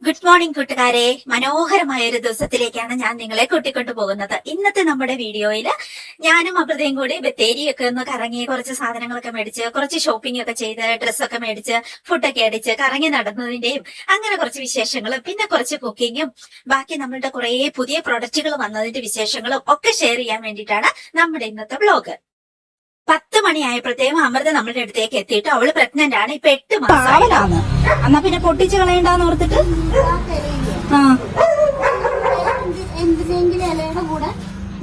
Good morning കൂട്ടുകാരെ. മനോഹരമായ ഒരു ദിവസത്തിലേക്കാണ് ഞാൻ നിങ്ങളെ കൂട്ടിക്കൊണ്ടു പോകുന്നത്. ഇന്നത്തെ നമ്മുടെ വീഡിയോയിൽ ഞാനും അമൃതയും കൂടി ബത്തേരിയൊക്കെ ഒന്ന് കറങ്ങി കുറച്ച് സാധനങ്ങളൊക്കെ മേടിച്ച് കുറച്ച് ഷോപ്പിംഗ് ഒക്കെ ചെയ്ത് ഡ്രസ്സൊക്കെ മേടിച്ച് ഫുഡൊക്കെ അടിച്ച് കറങ്ങി നടന്നതിന്റെയും അങ്ങനെ കുറച്ച് വിശേഷങ്ങളും പിന്നെ കുറച്ച് കുക്കിങ്ങും ബാക്കി നമ്മളുടെ കുറെ പുതിയ പ്രൊഡക്റ്റുകൾ വന്നതിന്റെ വിശേഷങ്ങളും ഒക്കെ ഷെയർ ചെയ്യാൻ വേണ്ടിയിട്ടാണ് നമ്മുടെ ഇന്നത്തെ വ്ലോഗ്. 10 മണിയായപ്പോഴത്തേക്കും അമൃത നമ്മളുടെ അടുത്തേക്ക് എത്തിയിട്ട് അവള് പ്രഗ്നന്റ് ആണ്. ഇപ്പൊ 8 മാസമാണ്. എന്നാ പിന്നെ പൊട്ടിച്ച് കളയണ്ടെന്ന് ഓർത്തിട്ട്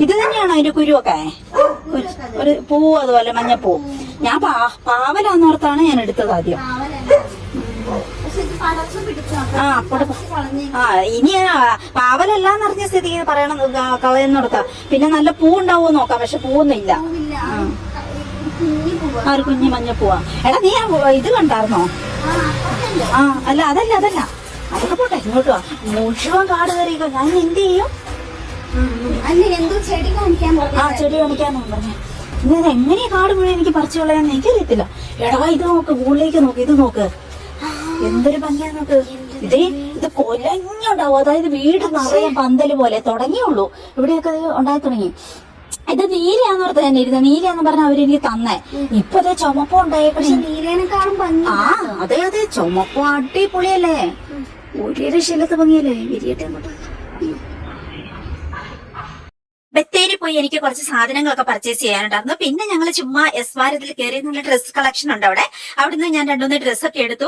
ഇത് തന്നെയാണോ അതിന്റെ കുരുവൊക്കെ? ഒരു പൂവ് അതുപോലെ മഞ്ഞപ്പൂ. ഞാൻ പാവലാന്നോർത്താണ് ഞാൻ എടുത്തത് ആദ്യം. ഇനി പാവലല്ലാന്നറിഞ്ഞ സ്ഥിതിക്ക് പറയണം കളയുന്നിടത്താ. പിന്നെ നല്ല പൂ ഉണ്ടാവുമോ നോക്കാം. പക്ഷെ പൂവൊന്നുമില്ല. ആ ഒരു കുഞ്ഞു മഞ്ഞപ്പൂവാ. എടാ നീ ഇത് കണ്ടായിരുന്നോ? അല്ല അതല്ല അതൊക്കെ പോട്ടെ. ഇങ്ങോട്ട് വാ. മുഴുവൻ കാട് കയറിയോ. ഞാൻ എന്ത് ചെയ്യും? ചെടി കാണിക്കാന്നോ പറഞ്ഞ. ഞാൻ എങ്ങനെയാ കാട് മുഴുവൻ എനിക്ക് പറിച്ചു കളയാന്ന് എനിക്കറിയത്തില്ല. എടാ ഇത് നോക്ക്, മുകളിലേക്ക് നോക്ക്, ഇത് നോക്ക്, എന്തൊരു ഭംഗിയാ നോക്ക്. ഇത് കൊലഞ്ഞുണ്ടാവും. അതായത് വീട് നിറയെ പന്തല് പോലെ തുടങ്ങിയുള്ളൂ. ഇവിടെയൊക്കെ ഉണ്ടായി തുടങ്ങി. ഇത് നീലയാന്നോർത്ത് തന്നെ ഇരുന്ന. നീലയാന്ന് പറഞ്ഞ അവരെനിക്ക് തന്നേ. ഇപ്പൊ അതെ ചുമപ്പം ഉണ്ടായേക്കണേ. നീലേനെക്കാളും ഭംഗി. അതെ ചുമപ്പം അടിപൊളിയല്ലേ. ഒരു രക്ഷയില്ലാത്ത ഭംഗിയല്ലേ. വിരിയട്ടെ അങ്ങോട്ട്. ബത്തേരി പോയി എനിക്ക് കുറച്ച് സാധനങ്ങളൊക്കെ പർച്ചേസ് ചെയ്യാനുണ്ടായിരുന്നു. പിന്നെ ഞങ്ങൾ ചുമ്മാ എസ് വാരത്തിൽ കയറി നല്ല ഡ്രസ് കളക്ഷൻ ഉണ്ട് അവിടെ. അവിടുന്ന് ഞാൻ 2-3 ഡ്രസ്സൊക്കെ എടുത്തു.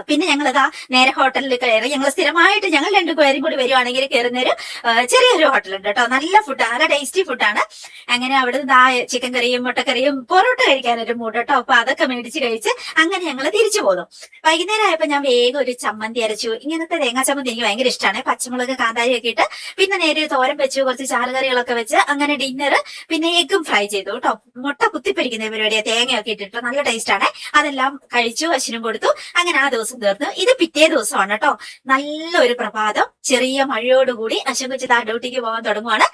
പിന്നെ ഞങ്ങളതാ നേരെ ഹോട്ടലിൽ കയറി. ഞങ്ങൾ സ്ഥിരമായിട്ട് ഞങ്ങൾ 2 പേരും കൂടി വരുവാണെങ്കിൽ കയറുന്നൊരു ചെറിയൊരു ഹോട്ടലുണ്ട് കേട്ടോ. നല്ല ഫുഡ്, നല്ല ടേസ്റ്റി ഫുഡാണ്. അങ്ങനെ അവിടുന്ന് ചിക്കൻ കറിയും മുട്ടക്കറിയും പൊറോട്ട കഴിക്കാനൊരു മൂഡ് കേട്ടോ. അപ്പൊ അതൊക്കെ മേടിച്ച് കഴിച്ച് അങ്ങനെ ഞങ്ങൾ തിരിച്ചു പോന്നു. വൈകുന്നേരം ആയപ്പോ ഞാൻ വേഗം ഒരു ചമ്മന്തി അരച്ചു. ഇങ്ങനത്തെ തേങ്ങാ ചമ്മന്തി എനിക്ക് ഭയങ്കര ഇഷ്ടമാണ്. പച്ചമുളക് കാന്താരിയൊക്കെ ഇട്ട് പിന്നെ നേരെ ഒരു തോരൻ വെച്ചു, കുറച്ച് ചാറുകറികളൊക്കെ വെച്ച് അങ്ങനെ ഡിന്നർ. പിന്നെ എഗ്ഗും ഫ്രൈ ചെയ്തു കേട്ടോ. മുട്ട കുത്തിപ്പൊരിക്കുന്ന പരിപാടിയാ. തേങ്ങയൊക്കെ ഇട്ടിട്ട് നല്ല ടേസ്റ്റ് ആണ്. അതെല്ലാം കഴിച്ചു, അശ്വിനും കൊടുത്തു. അങ്ങനെ ആ ദിവസം തീർന്നു. ഇത് പിറ്റേ ദിവസമാണ് കേട്ടോ. നല്ലൊരു പ്രഭാതം. ചെറിയ മഴയോടുകൂടി അശ്വിൻ കൊച്ചു ഡ്യൂട്ടിക്ക് പോകാൻ തുടങ്ങുവാണ്.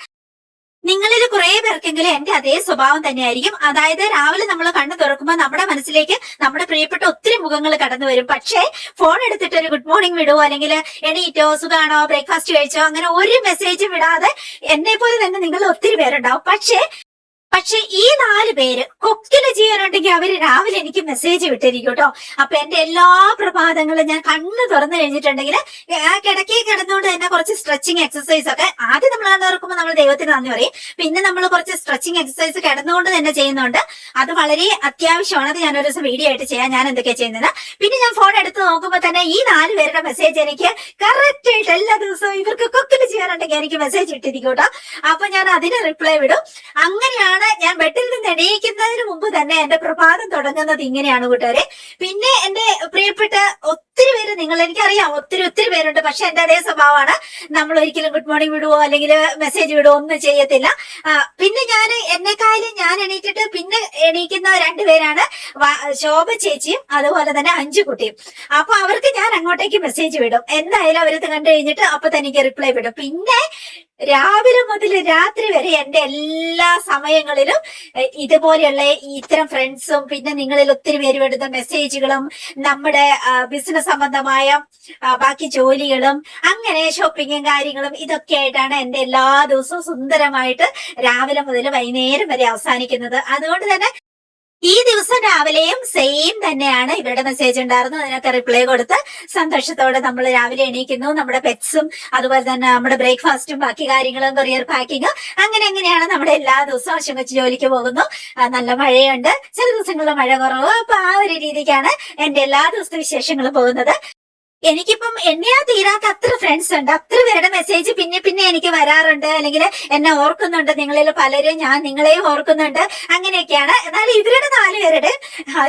നിങ്ങളിൽ കുറെ പേർക്കെങ്കിലും എന്റെ അതേ സ്വഭാവം തന്നെയായിരിക്കും. അതായത് രാവിലെ നമ്മൾ കണ്ണു തുറക്കുമ്പോൾ നമ്മുടെ മനസ്സിലേക്ക് നമ്മുടെ പ്രിയപ്പെട്ട ഒത്തിരി മുഖങ്ങൾ കടന്നു വരും. പക്ഷേ ഫോൺ എടുത്തിട്ട് ഒരു ഗുഡ് മോർണിംഗ് വിടുവോ അല്ലെങ്കിൽ എണീറ്റോ സുഖാണോ ബ്രേക്ക്ഫാസ്റ്റ് കഴിച്ചോ അങ്ങനെ ഒരു മെസ്സേജ് വിടാതെ എന്നെ പോലെ തന്നെ നിങ്ങൾ ഒത്തിരി പേരുണ്ടാവും. പക്ഷെ ഈ 4 പേര് കൊക്കില് ചെയ്യാനുണ്ടെങ്കിൽ അവര് രാവിലെ എനിക്ക് മെസ്സേജ് വിട്ടിരിക്കും കേട്ടോ. അപ്പൊ എന്റെ എല്ലാ പ്രഭാതങ്ങളും ഞാൻ കണ്ണ് തുറന്നു കഴിഞ്ഞിട്ടുണ്ടെങ്കിൽ ആ കിടക്കി കിടന്നുകൊണ്ട് തന്നെ കുറച്ച് സ്ട്രെച്ചിങ് എക്സസൈസ് ഒക്കെ ആദ്യം നമ്മൾ കണ്ണുറക്കുമ്പോൾ നമ്മൾ ദൈവത്തിന് നന്ദി പറയും. പിന്നെ നമ്മൾ കുറച്ച് സ്ട്രെച്ചിങ് എക്സസൈസ് കിടന്നുകൊണ്ട് തന്നെ ചെയ്യുന്നുണ്ട്. അത് വളരെ അത്യാവശ്യമാണ്. അത് ഞാനൊരു ദിവസം വീഡിയോ ആയിട്ട് ചെയ്യാം ഞാൻ എന്തൊക്കെയാ ചെയ്യുന്നത്. പിന്നെ ഞാൻ ഫോൺ എടുത്ത് നോക്കുമ്പോൾ തന്നെ ഈ 4 പേരുടെ മെസ്സേജ് എനിക്ക് കറക്റ്റ് ആയിട്ട് എല്ലാ ദിവസവും ഇവർക്ക് കൊക്കില് ചെയ്യാനുണ്ടെങ്കിൽ എനിക്ക് മെസ്സേജ് ഇട്ടിരിക്കും കേട്ടോ. അപ്പൊ ഞാൻ അതിന് റിപ്ലൈ വിടും. അങ്ങനെയാണ് ഞാൻ ബെഡിൽ നിന്ന് എണീക്കുന്നതിന് മുമ്പ് തന്നെ എന്റെ പ്രഭാതം തുടങ്ങുന്നത്. ഇങ്ങനെയാണ് കൂട്ടുകാരെ. പിന്നെ എന്റെ പ്രിയപ്പെട്ട ഒത്തിരി പേര്, നിങ്ങൾ എനിക്കറിയാം ഒത്തിരി പേരുണ്ട്. പക്ഷെ എന്റെ അതേ സ്വഭാവമാണ്. നമ്മൾ ഒരിക്കലും ഗുഡ് മോർണിംഗ് വിടുവോ അല്ലെങ്കിൽ മെസ്സേജ് വിടുവോ ഒന്നും ചെയ്യത്തില്ല. പിന്നെ എന്നെക്കാളും ഞാൻ എണീറ്റിട്ട് പിന്നെ എണീക്കുന്ന 2 പേരാണ് ശോഭ ചേച്ചിയും അതുപോലെ തന്നെ അഞ്ചു കുട്ടിയും. അപ്പൊ അവർക്ക് ഞാൻ അങ്ങോട്ടേക്ക് മെസ്സേജ് വിടും. എന്തായാലും അവരത് കണ്ടു കഴിഞ്ഞിട്ട് അപ്പൊ തന്നെ എനിക്ക് റിപ്ലൈ വിടും. പിന്നെ രാവിലെ മുതൽ രാത്രി വരെ എന്റെ എല്ലാ സമയങ്ങളിലും ഇതുപോലെയുള്ള ഇത്തരം ഫ്രണ്ട്സും പിന്നെ നിങ്ങളിൽ ഒത്തിരി പേര് വിടുന്ന മെസ്സേജുകളും നമ്മുടെ ബിസിനസ് സംബന്ധമായ ബാക്കി ജോലികളും അങ്ങനെ ഷോപ്പിങ്ങും കാര്യങ്ങളും ഇതൊക്കെ ആയിട്ടാണ് എന്റെ എല്ലാ ദിവസവും സുന്ദരമായിട്ട് രാവിലെ മുതൽ വൈകുന്നേരം വരെ അവസാനിക്കുന്നത്. അതുകൊണ്ട് തന്നെ ഈ ദിവസം രാവിലെയും സെയിം തന്നെയാണ്. ഇവരുടെ മെസ്സേജ് ഉണ്ടായിരുന്നു. അതിനൊക്കെ റിപ്ലൈ കൊടുത്ത് സന്തോഷത്തോടെ നമ്മൾ രാവിലെ എണീക്കുന്നു. നമ്മുടെ പെറ്റ്സും അതുപോലെ തന്നെ നമ്മുടെ ബ്രേക്ക്ഫാസ്റ്റും ബാക്കി കാര്യങ്ങളും കൊറിയർ പാക്കിങ്ങും അങ്ങനെയാണ് നമ്മുടെ എല്ലാ ദിവസവും അശ്വിൻ കൊച്ചു ജോലിക്ക് പോകുന്നു. നല്ല മഴയുണ്ട്, ചില ദിവസങ്ങളിൽ മഴ കുറവ്. അപ്പൊ ആ ഒരു രീതിക്കാണ് എന്റെ എല്ലാ ദിവസത്തെ വിശേഷങ്ങളും പോകുന്നത്. എനിക്കിപ്പം എന്നെയാ തീരാത്ത അത്ര ഫ്രണ്ട്സ് ഉണ്ട്. അത്ര പേരുടെ മെസ്സേജ് പിന്നെ എനിക്ക് വരാറുണ്ട്. അല്ലെങ്കിൽ എന്നെ ഓർക്കുന്നുണ്ട് നിങ്ങളിൽ പലരും. ഞാൻ നിങ്ങളെയും ഓർക്കുന്നുണ്ട്. അങ്ങനെയൊക്കെയാണ്. എന്നാൽ ഇവരുടെ 4 പേരുടെ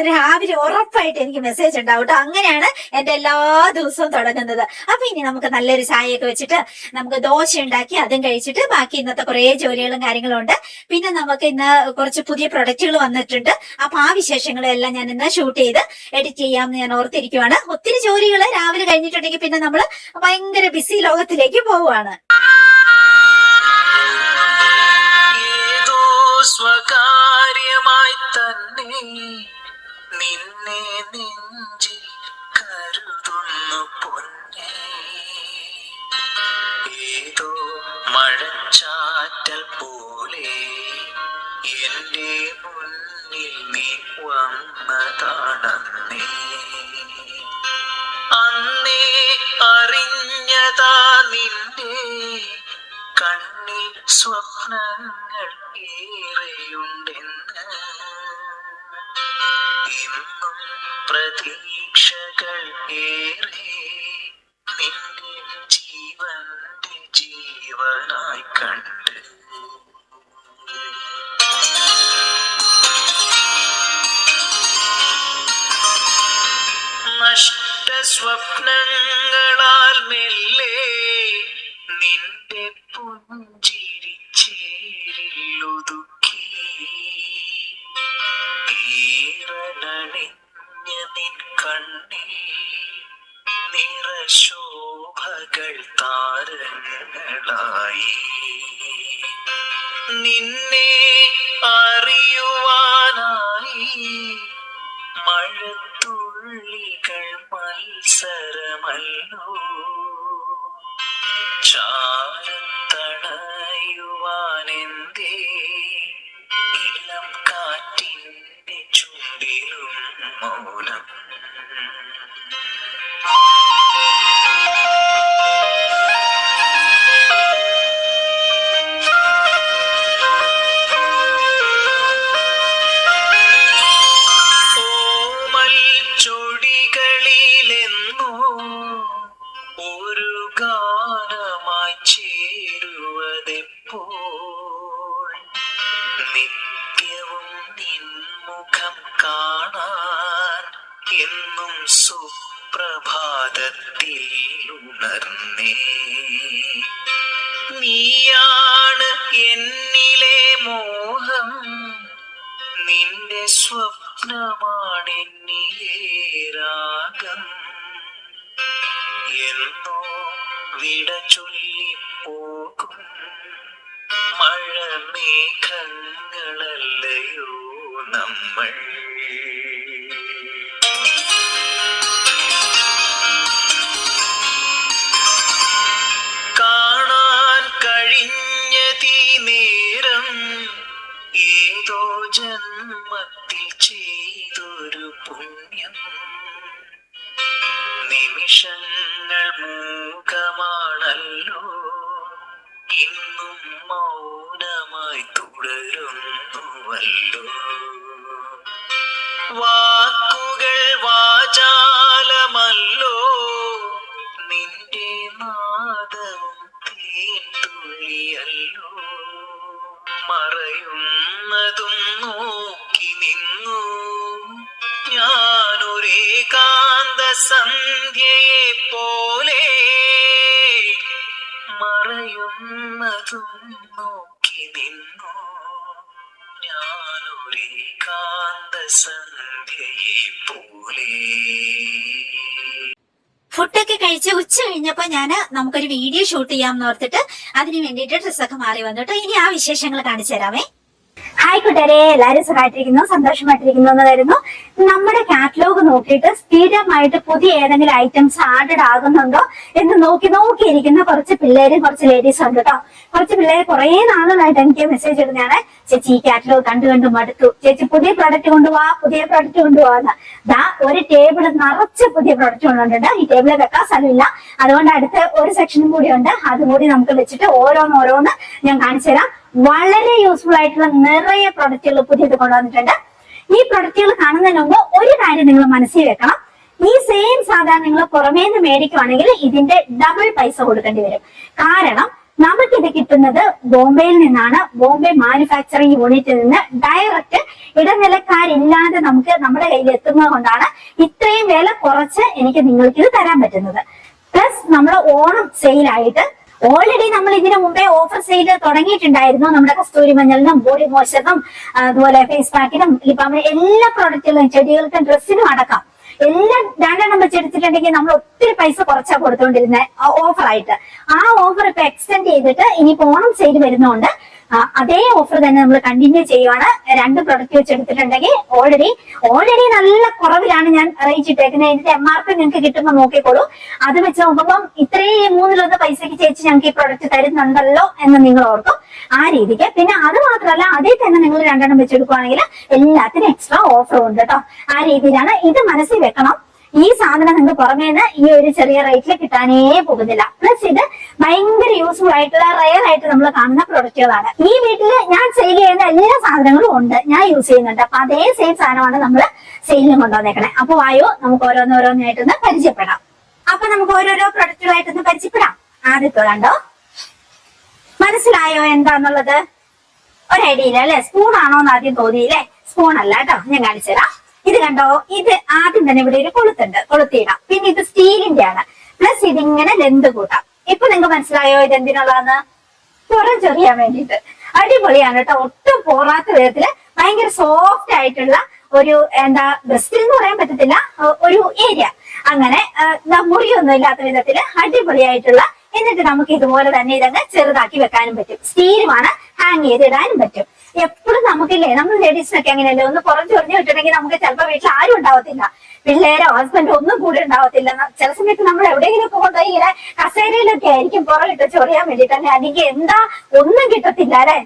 രാവിലെ ഉറപ്പായിട്ട് എനിക്ക് മെസ്സേജ് ഉണ്ടാവും കേട്ടോ. അങ്ങനെയാണ് എന്റെ എല്ലാ ദിവസവും തുടങ്ങുന്നത്. അപ്പൊ ഇനി നമുക്ക് നല്ലൊരു ചായയൊക്കെ വെച്ചിട്ട് നമുക്ക് ദോശ ഉണ്ടാക്കി അതും കഴിച്ചിട്ട് ബാക്കി ഇന്നത്തെ കുറെ ജോലികളും കാര്യങ്ങളും ഉണ്ട്. പിന്നെ നമുക്ക് ഇന്ന് കുറച്ച് പുതിയ പ്രൊഡക്റ്റുകൾ വന്നിട്ടുണ്ട്. അപ്പൊ ആ വിശേഷങ്ങളെല്ലാം ഞാൻ ഇന്ന് ഷൂട്ട് ചെയ്ത് എഡിറ്റ് ചെയ്യാമെന്ന് ഞാൻ ഓർത്തിരിക്കുവാണ്. ഒത്തിരി ജോലികൾ രാവിലെ കഴിഞ്ഞിട്ടുണ്ടെങ്കിൽ പിന്നെ നമ്മൾ ഭയങ്കര ബിസി ലോകത്തിലേക്ക് പോവുകയാണ്. സ്വകാര്യമായി തന്നെ നിന്നെ നെഞ്ചിൽ കരുതുന്നു പൊന്നേ. ഏതോ മഴച്ചാറ്റൽ പോലെ എന്റെ മുന്നിൽ നീ വന്നതാണന്നേ. അന്നേ അറിഞ്ഞതാ നിന്റെ കണ്ണിൽ സ്വപ്നങ്ങൾ ഏറെയുണ്ടെന്ന്. ഇന്നും പ്രതീക്ഷകൾ ഏറെ നിന്റെ ജീവന്റെ ജീവനായി കണ്ട്. നഷ്ടസ്വപ്നങ്ങളാൽ മെല്ലെ നിന്റെ പുഞ്ചിരി ചേരിലൊതുക്കി. ഈറനണിഞ്ഞ നിൻ കണ്ണിൽ നിറശോഭകൾ താരങ്ങളായി. നിന്നെ അറിയുവാനായി മഴത്തുള്ളികൾ മത്സരമല്ലോ. ചാരത്തണയുവാനെന്തേ ഇളം കാറ്റിന്റെ ചുണ്ടിലും മൗനം. ചൊടികളിലെന്നോ ഒരു ഗാനമായി ചേരുവതെപ്പോൾ. നിത്യവും നിൻമുഖം കാണാൻ എന്നും സുപ്രഭാതത്തിൽ ഉണർന്നേ. നീയാണ് എന്നിലെ മോഹം, നിന്റെ സ്വപ്നമാണെന്നിലെ രാഗം. എന്നോ വിട ചൊല്ലിപ്പോകും മഴമേഘങ്ങളല്ലയോ നമ്മൾ. കാണാൻ കഴിഞ്ഞതീ നേരം ഏതോ ജന്മത്തിൽ ചെയ്തൊരു പുണ്യം. നിമിഷങ്ങൾ മൂകമാണല്ലോ, ഇന്നും മൗനമായി തുടരുന്നുവല്ലോ. വാക്കുകൾ വാചാലമല്ലോ, നിന്റെ നാദവും തേൻതുള്ളിയല്ലോ. മറയുന്നതും നോക്കി നിന്നു ഞാനൊരേകാന്ത സന്ധ്യയെ പോലെ. മറയുന്നതും നോക്കി നിന്നു ഞാനൊരേകാന്ത സന്ധ്യയെ പോലെ. ഫുഡൊക്കെ കഴിച്ച് ഉച്ച കഴിഞ്ഞപ്പോ നമുക്കൊരു വീഡിയോ ഷൂട്ട് ചെയ്യാമെന്ന് ഓർത്തിട്ട് അതിന് വേണ്ടിയിട്ട് ഡ്രസ്സൊക്കെ മാറി വന്നിട്ട് ഇനി ആ വിശേഷങ്ങൾ കാണിച്ചു തരാമേ. ഹായ് കൂട്ടുകാരെ, എല്ലാരും സുഖമായിട്ടിരിക്കുന്നു, സന്തോഷമായിട്ടിരിക്കുന്നു എന്ന് വരുന്നു. നമ്മുടെ കാറ്റലോഗ് നോക്കിയിട്ട് സ്ഥിരമായിട്ട് പുതിയ ഏതെങ്കിലും ഐറ്റംസ് ആഡഡ് ആകുന്നുണ്ടോ എന്ന് നോക്കിയിരിക്കുന്ന കുറച്ച് പിള്ളേരും കുറച്ച് ലേഡീസും ഉണ്ട് കേട്ടോ. കുറച്ച് പിള്ളേര് കുറെ നാളുകളായിട്ട് എനിക്ക് മെസ്സേജ് ഇടുന്നതാണ്, ചേച്ചി ഈ കാറ്റലോഗ് കണ്ടു മടുത്തു, ചേച്ചി പുതിയ പ്രോഡക്റ്റ് കൊണ്ടുപോവാന്ന്. ദാ ഒരു ടേബിൾ നിറച്ച് പുതിയ പ്രോഡക്റ്റ് കൊണ്ടുണ്ട്. ഈ ടേബിളിൽ വെക്കാൻ സ്ഥലമില്ല, അതുകൊണ്ട് അടുത്ത ഒരു സെക്ഷനും കൂടി ഉണ്ട്, അതുകൂടി നമുക്ക് വെച്ചിട്ട് ഓരോന്ന് ഞാൻ കാണിച്ചു തരാം. വളരെ യൂസ്ഫുൾ ആയിട്ടുള്ള നിറയെ പ്രൊഡക്റ്റുകൾ പുതിയത് കൊണ്ടുവന്നിട്ടുണ്ട്. ഈ പ്രൊഡക്റ്റുകൾ കാണുന്നതിന് മുമ്പ് ഒരു കാര്യം നിങ്ങൾ മനസ്സിൽ വെക്കണം, ഈ സെയിം സാധാരണ നിങ്ങൾ പുറമേ നിന്ന് മേടിക്കുവാണെങ്കിൽ ഇതിന്റെ ഡബിൾ പൈസ കൊടുക്കേണ്ടി വരും. കാരണം നമുക്കിത് കിട്ടുന്നത് ബോംബെയിൽ നിന്നാണ്. ബോംബെ മാനുഫാക്ചറിംഗ് യൂണിറ്റിൽ നിന്ന് ഡയറക്റ്റ് ഇടനിലക്കാരില്ലാതെ നമുക്ക് നമ്മുടെ കയ്യിൽ എത്തുന്നത് കൊണ്ടാണ് ഇത്രയും വില കുറച്ച് എനിക്ക് നിങ്ങൾക്ക് ഇത് തരാൻ പറ്റുന്നത്. പ്ലസ് നമ്മുടെ ഓണം സെയിലായിട്ട് ഓൾറെഡി നമ്മൾ ഇതിനു മുമ്പേ ഓഫർ സെയിൽ തുടങ്ങിയിട്ടുണ്ടായിരുന്നു. നമ്മുടെ കസ്തൂരി മഞ്ഞളിനും ബോഡി മോയ്സ്ചറിനും അതുപോലെ ഫേസ് പാക്കിനും ലിപ് ബാമിനും എല്ലാ പ്രോഡക്റ്റുകളും ചെടികൾക്കും ഡ്രസ്സിനും അടക്കം എല്ലാം രണ്ടെണ്ണം വെച്ചെടുത്തിട്ടുണ്ടെങ്കിൽ നമ്മൾ ഒത്തിരി പൈസ കുറച്ചാ കൊടുത്തോണ്ടിരുന്നത് ഓഫറായിട്ട്. ആ ഓഫർ ഇപ്പൊ എക്സ്റ്റെൻഡ് ചെയ്തിട്ട് ഇനിയിപ്പോ ഓണം സെയിൽ വരുന്നോണ്ട് അതേ ഓഫർ തന്നെ നമ്മൾ കണ്ടിന്യൂ ചെയ്യുവാണ്. 2 പ്രൊഡക്റ്റ് വെച്ചെടുത്തിട്ടുണ്ടെങ്കിൽ ഓൾറെഡി നല്ല കുറവിലാണ് ഞാൻ റേറ്റ് ഇട്ടേക്കുന്നത്. ഇതിന്റെ MRP നിങ്ങൾക്ക് കിട്ടുമ്പോൾ നോക്കിക്കോളൂ. അത് വെച്ച് നോക്കുമ്പോൾ ഇത്രയും 3-1 പൈസക്ക് ചേച്ചി ഞങ്ങൾക്ക് ഈ പ്രൊഡക്റ്റ് തരുന്നുണ്ടല്ലോ എന്ന് നിങ്ങൾ ഓർക്കും. ആ രീതിക്ക്. പിന്നെ അത് മാത്രമല്ല, അതേ തന്നെ നിങ്ങൾ 2 എണ്ണം വെച്ചെടുക്കുവാണെങ്കിൽ എല്ലാത്തിനും എക്സ്ട്രാ ഓഫറും ഉണ്ട് കേട്ടോ. ആ രീതിയിലാണ്. ഇത് മനസ്സിൽ വെക്കണം. ഈ സാധനം നിങ്ങൾക്ക് പുറമേന്ന് ഈ ഒരു ചെറിയ റേറ്റിൽ കിട്ടാനേ പോകുന്നില്ല. പ്ലസ് ഇത് ഭയങ്കര യൂസ്ഫുൾ ആയിട്ടുള്ള റയർ ആയിട്ട് നമ്മൾ കാണുന്ന പ്രൊഡക്റ്റുകളാണ്. ഈ വീട്ടിൽ ഞാൻ സെയിൽ ചെയ്യുന്ന എല്ലാ സാധനങ്ങളും ഉണ്ട്, ഞാൻ യൂസ് ചെയ്യുന്നുണ്ട്. അപ്പൊ അതേ സെയിം സാധനമാണ് നമ്മൾ സെയിലിന് കൊണ്ടുവന്നേക്കണേ. അപ്പൊ വായോ നമുക്ക് ഓരോന്നോരോന്നായിട്ടൊന്ന് പരിചയപ്പെടാം. അപ്പൊ നമുക്ക് ഓരോരോ പ്രൊഡക്റ്റുകളായിട്ടൊന്ന് പരിചയപ്പെടാം. ആദ്യത്തെ കണ്ടോ, മനസ്സിലായോ എന്താന്നുള്ളത്? ഒരു ഐഡിയ ഇല്ല അല്ലെ? സ്പൂൺ ആണോന്ന് ആദ്യം തോന്നിയില്ലേ? സ്പൂൺ അല്ല കേട്ടോ, ഞാൻ കാണിച്ചു തരാം. ഇത് കണ്ടോ, ഇത് ആദ്യം തന്നെ ഇവിടെ ഒരു കൊളുത്തിയിടാം. പിന്നെ ഇത് സ്റ്റീലിന്റെ ആണ്. പ്ലസ് ഇതിങ്ങനെ ലെന്ത് കൂട്ടാം. ഇപ്പൊ നിങ്ങൾക്ക് മനസ്സിലായോ ഇത് എന്തിനുള്ളതെന്ന്? പുറം ചൊറിയാൻ വേണ്ടിയിട്ട്. അടിപൊളിയാണ് കേട്ടോ. ഒട്ടും പോറാത്ത വിധത്തില് ഭയങ്കര സോഫ്റ്റ് ആയിട്ടുള്ള ഒരു എന്താ ബ്രസ്റ്റിൽ എന്ന് പറയാൻ പറ്റത്തില്ല, ഒരു ഏരിയ അങ്ങനെ മുറിയൊന്നും ഇല്ലാത്ത വിധത്തില് അടിപൊളിയായിട്ടുള്ള. എന്നിട്ട് നമുക്ക് ഇതുപോലെ തന്നെ ഇതങ്ങ് ചെറുതാക്കി വെക്കാനും പറ്റും. സ്റ്റീലുമാണ്, ഹാങ് ചെയ്തിടാനും പറ്റും. എപ്പോഴും നമുക്കില്ലേ, നമ്മൾ ലേഡീസിനൊക്കെ അങ്ങനെയല്ലേ, ഒന്ന് പുറം ചൊറിഞ്ഞു വിട്ടിട്ടുണ്ടെങ്കിൽ നമുക്ക് ചിലപ്പോൾ വീട്ടിൽ ആരും ഉണ്ടാവത്തില്ല, പിള്ളേരോ ഹസ്ബൻഡോ ഒന്നും കൂടെ ഉണ്ടാവത്തില്ല. ചില സമയത്ത് നമ്മൾ എവിടെയെങ്കിലും ഒക്കെ കൊണ്ടുപോയി ഇങ്ങനെ കസേരയിലൊക്കെ ആയിരിക്കും പുറകിട്ട് ചൊറിയാൻ വേണ്ടിട്ട്, അല്ലെങ്കിൽ എന്താ ഒന്നും കിട്ടത്തില്ല അല്ലെ.